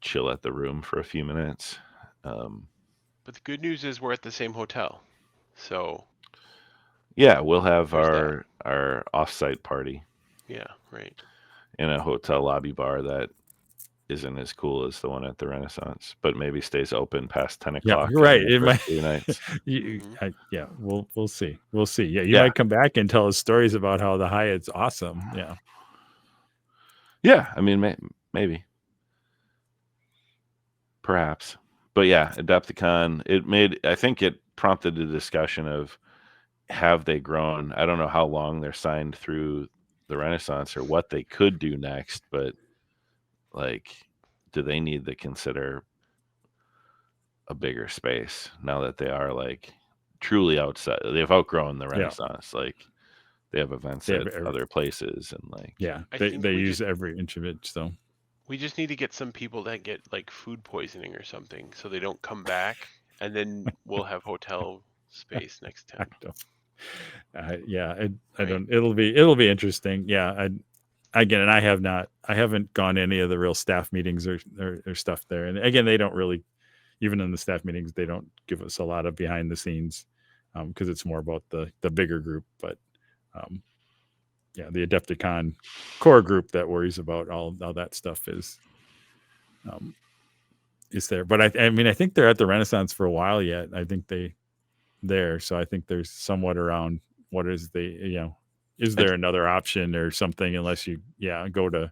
chill at the room for a few minutes. But the good news is we're at the same hotel. So yeah, we'll have There's our offsite party yeah, right. in a hotel lobby bar that isn't as cool as the one at the Renaissance, but maybe stays open past 10 Yeah, o'clock. you're right. on the It first might. few nights. Yeah, we'll see. We'll see. Yeah, you might come back and tell us stories about how the Hyatt's awesome. Yeah. Yeah, I mean, maybe, perhaps, but yeah, Adepticon. I think it prompted a discussion of have they grown? I don't know how long they're signed through the Renaissance or what they could do next, but like, do they need to consider a bigger space now that they are like truly outside? They've outgrown the Renaissance. Like they have events at other places and like they use every inch of it. So we just need to get some people that get like food poisoning or something, so they don't come back, and then we'll have hotel space next time. I don't. It'll be interesting. Yeah, again, and I haven't gone to any of the real staff meetings or stuff there. And again, they don't really, even in the staff meetings, they don't give us a lot of behind the scenes because it's more about the bigger group. But the Adepticon core group that worries about all that stuff is there. But I mean, I think they're at the Renaissance for a while yet. I think so I think there's somewhat around what is is there another option or something, unless you go to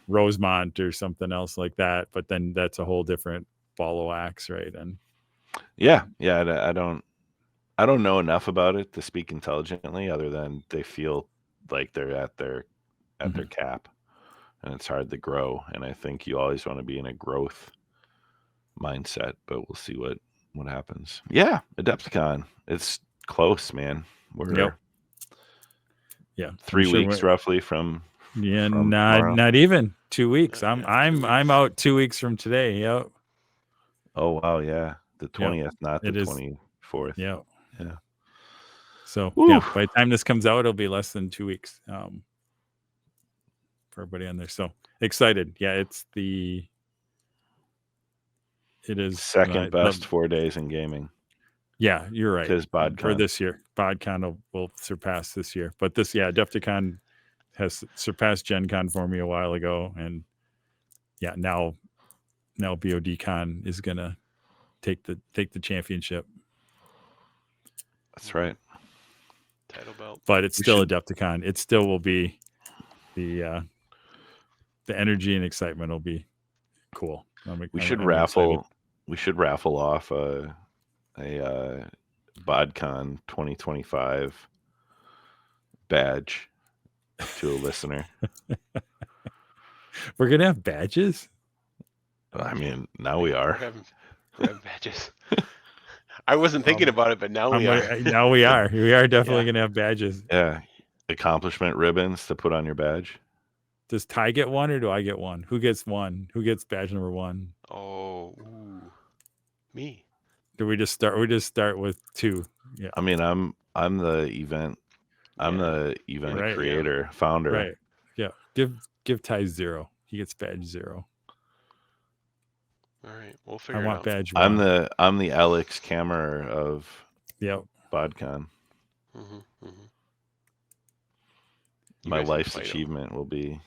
Rosemont or something else like that, but then that's a whole different ball of wax, right? And I don't know enough about it to speak intelligently, other than they feel like they're at their cap and it's hard to grow, and I think you always want to be in a growth mindset, but we'll see what happens. Adepticon, it's close, man. We're 3 weeks roughly from not even 2 weeks. I'm out 2 weeks from today. Yep. Oh wow, the 20th, not the 24th. Yeah. So by the time this comes out, it'll be less than 2 weeks for everybody on there. So excited. It is second best 4 days in gaming. Yeah, you're right. Because BoDCon for this year, BoDCon will surpass this year. But this, Adepticon has surpassed Gen Con for me a while ago, and now BoDCon is gonna take the championship. That's right. Title belt. But it's still Adepticon. It still will be the energy and excitement will be cool. We should raffle off a BoDCon 2025 badge to a listener. We're gonna have badges. I mean, now we are. We're having badges. I wasn't thinking about it, but now we are. Now we are. We are definitely going to have badges. Yeah. Accomplishment ribbons to put on your badge. Does Ty get one or do I get one? Who gets one? Who gets badge number 1? Oh, ooh. Me. Do we just start? We just start with 2. Yeah. I mean, I'm the event. I'm the event Right, creator, founder. Right. Yeah. Give Ty 0. He gets badge 0. All right, we'll figure I it want out. badge 1. I'm the Alex Kammerer of BoDCon. My life's achievement will be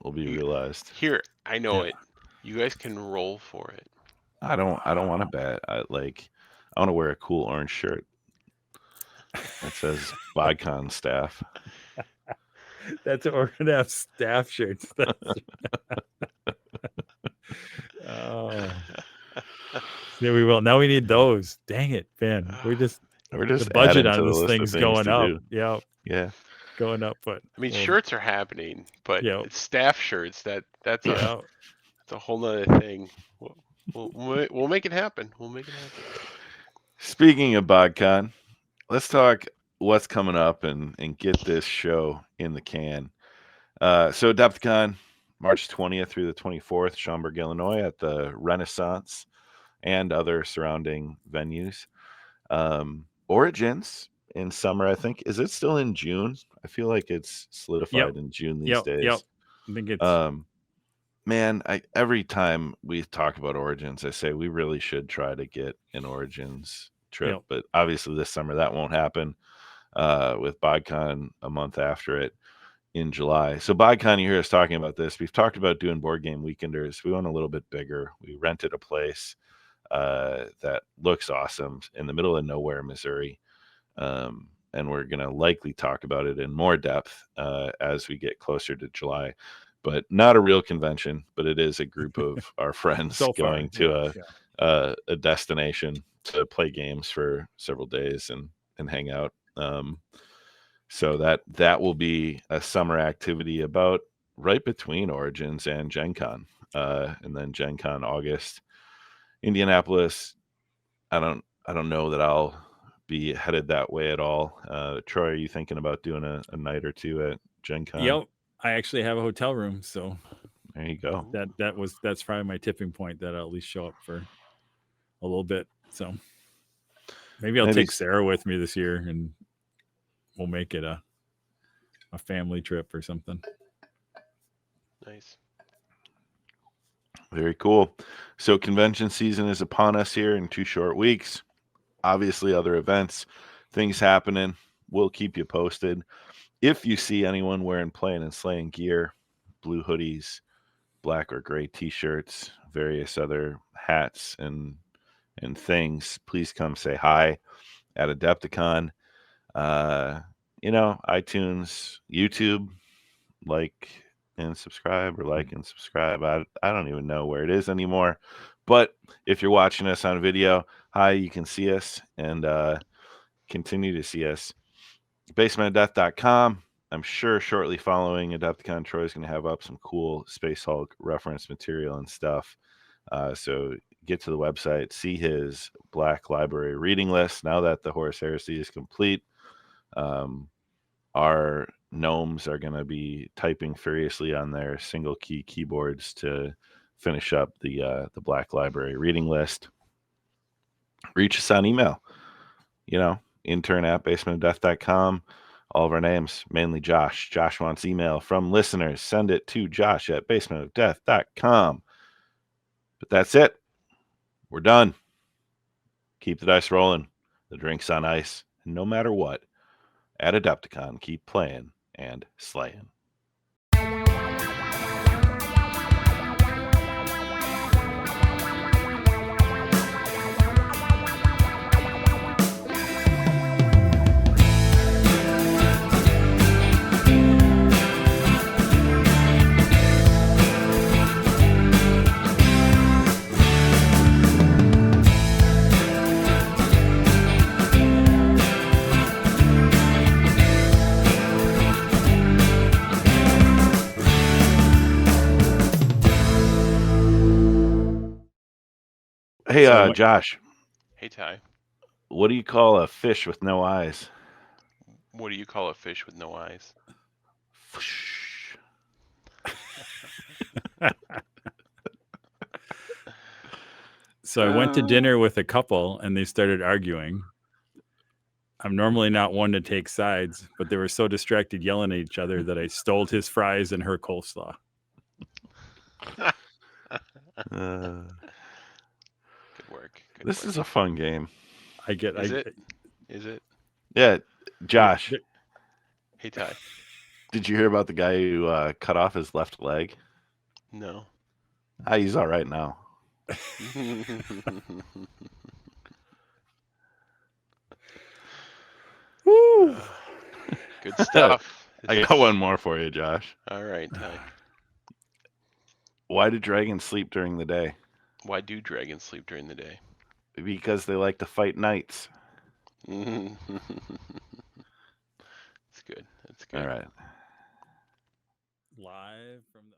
realized. Here, I know it. You guys can roll for it. I don't want to bet. I want to wear a cool orange shirt that says BoDCon staff. That's what we're gonna have, staff shirts. Oh, yeah, we will. Now we need those. Dang it, Ben. We're just the budget on this thing's going up. Yeah, yeah, going up. But I mean, shirts are happening, but it's staff shirts. That's a whole nother thing. We'll make it happen. We'll make it happen. Speaking of BoDCon, let's talk what's coming up and get this show in the can. So Adepticon, March 20th through the 24th, Schaumburg, Illinois, at the Renaissance and other surrounding venues. Origins in summer, I think. Is it still in June? I feel like it's solidified in June these days. Yep. I think it's man, every time we talk about Origins, I say we really should try to get an Origins trip, but obviously this summer that won't happen. With BoDCon a month after it in July. So BoDCon, you hear us talking about this. We've talked about doing board game weekenders. We went a little bit bigger. We rented a place that looks awesome in the middle of nowhere, Missouri. And we're going to likely talk about it in more depth as we get closer to July. But not a real convention, but it is a group of our friends going to a destination to play games for several days and hang out. So that will be a summer activity about right between Origins and Gen Con. And then Gen Con August. Indianapolis, I don't know that I'll be headed that way at all. Troy, are you thinking about doing a night or two at Gen Con? Yep. I actually have a hotel room, so there you go. That's probably my tipping point, that I'll at least show up for a little bit. So maybe I'll take Sarah with me this year and we'll make it a family trip or something. Nice. Very cool. So convention season is upon us here in 2 short weeks. Obviously, other events, things happening. We'll keep you posted. If you see anyone wearing Playin and Slayin gear, blue hoodies, black or gray t-shirts, various other hats and things, please come say hi at Adepticon. iTunes, YouTube, like and subscribe, I don't even know where it is anymore. But if you're watching us on video, hi, you can see us and continue to see us. basementofdeath.com. I'm sure shortly following Adepticon, Troy's going to have up some cool Space Hulk reference material and stuff. So get to the website, see his Black Library reading list. Now that the Horus Heresy is complete, our gnomes are going to be typing furiously on their single key keyboards to finish up the Black Library reading list. Reach us on email, intern@basementofdeath.com. All of our names, mainly Josh. Josh wants email from listeners. Send it to josh@basementofdeath.com. But that's it. We're done. Keep the dice rolling. The drink's on ice. And no matter what, at Adepticon, keep playing and slaying. Hey, So I went- Josh, Hey, Ty. what do you call a fish with no eyes? What do you call a fish with no eyes? Fish. So I went to dinner with a couple and they started arguing. I'm normally not one to take sides, but they were so distracted yelling at each other that I stole his fries and her coleslaw. Uh, Good work. Good this work. is a fun game. Is it? Is it? Yeah, Josh, Hey, Ty. did you hear about the guy who cut off his left leg? No. He's all right now. Woo! Good stuff. I got one more for you, Josh. All right, Ty. Why do dragons sleep during the day? Why do dragons sleep during the day? Because they like to fight knights. That's good. That's good. All right. Live from the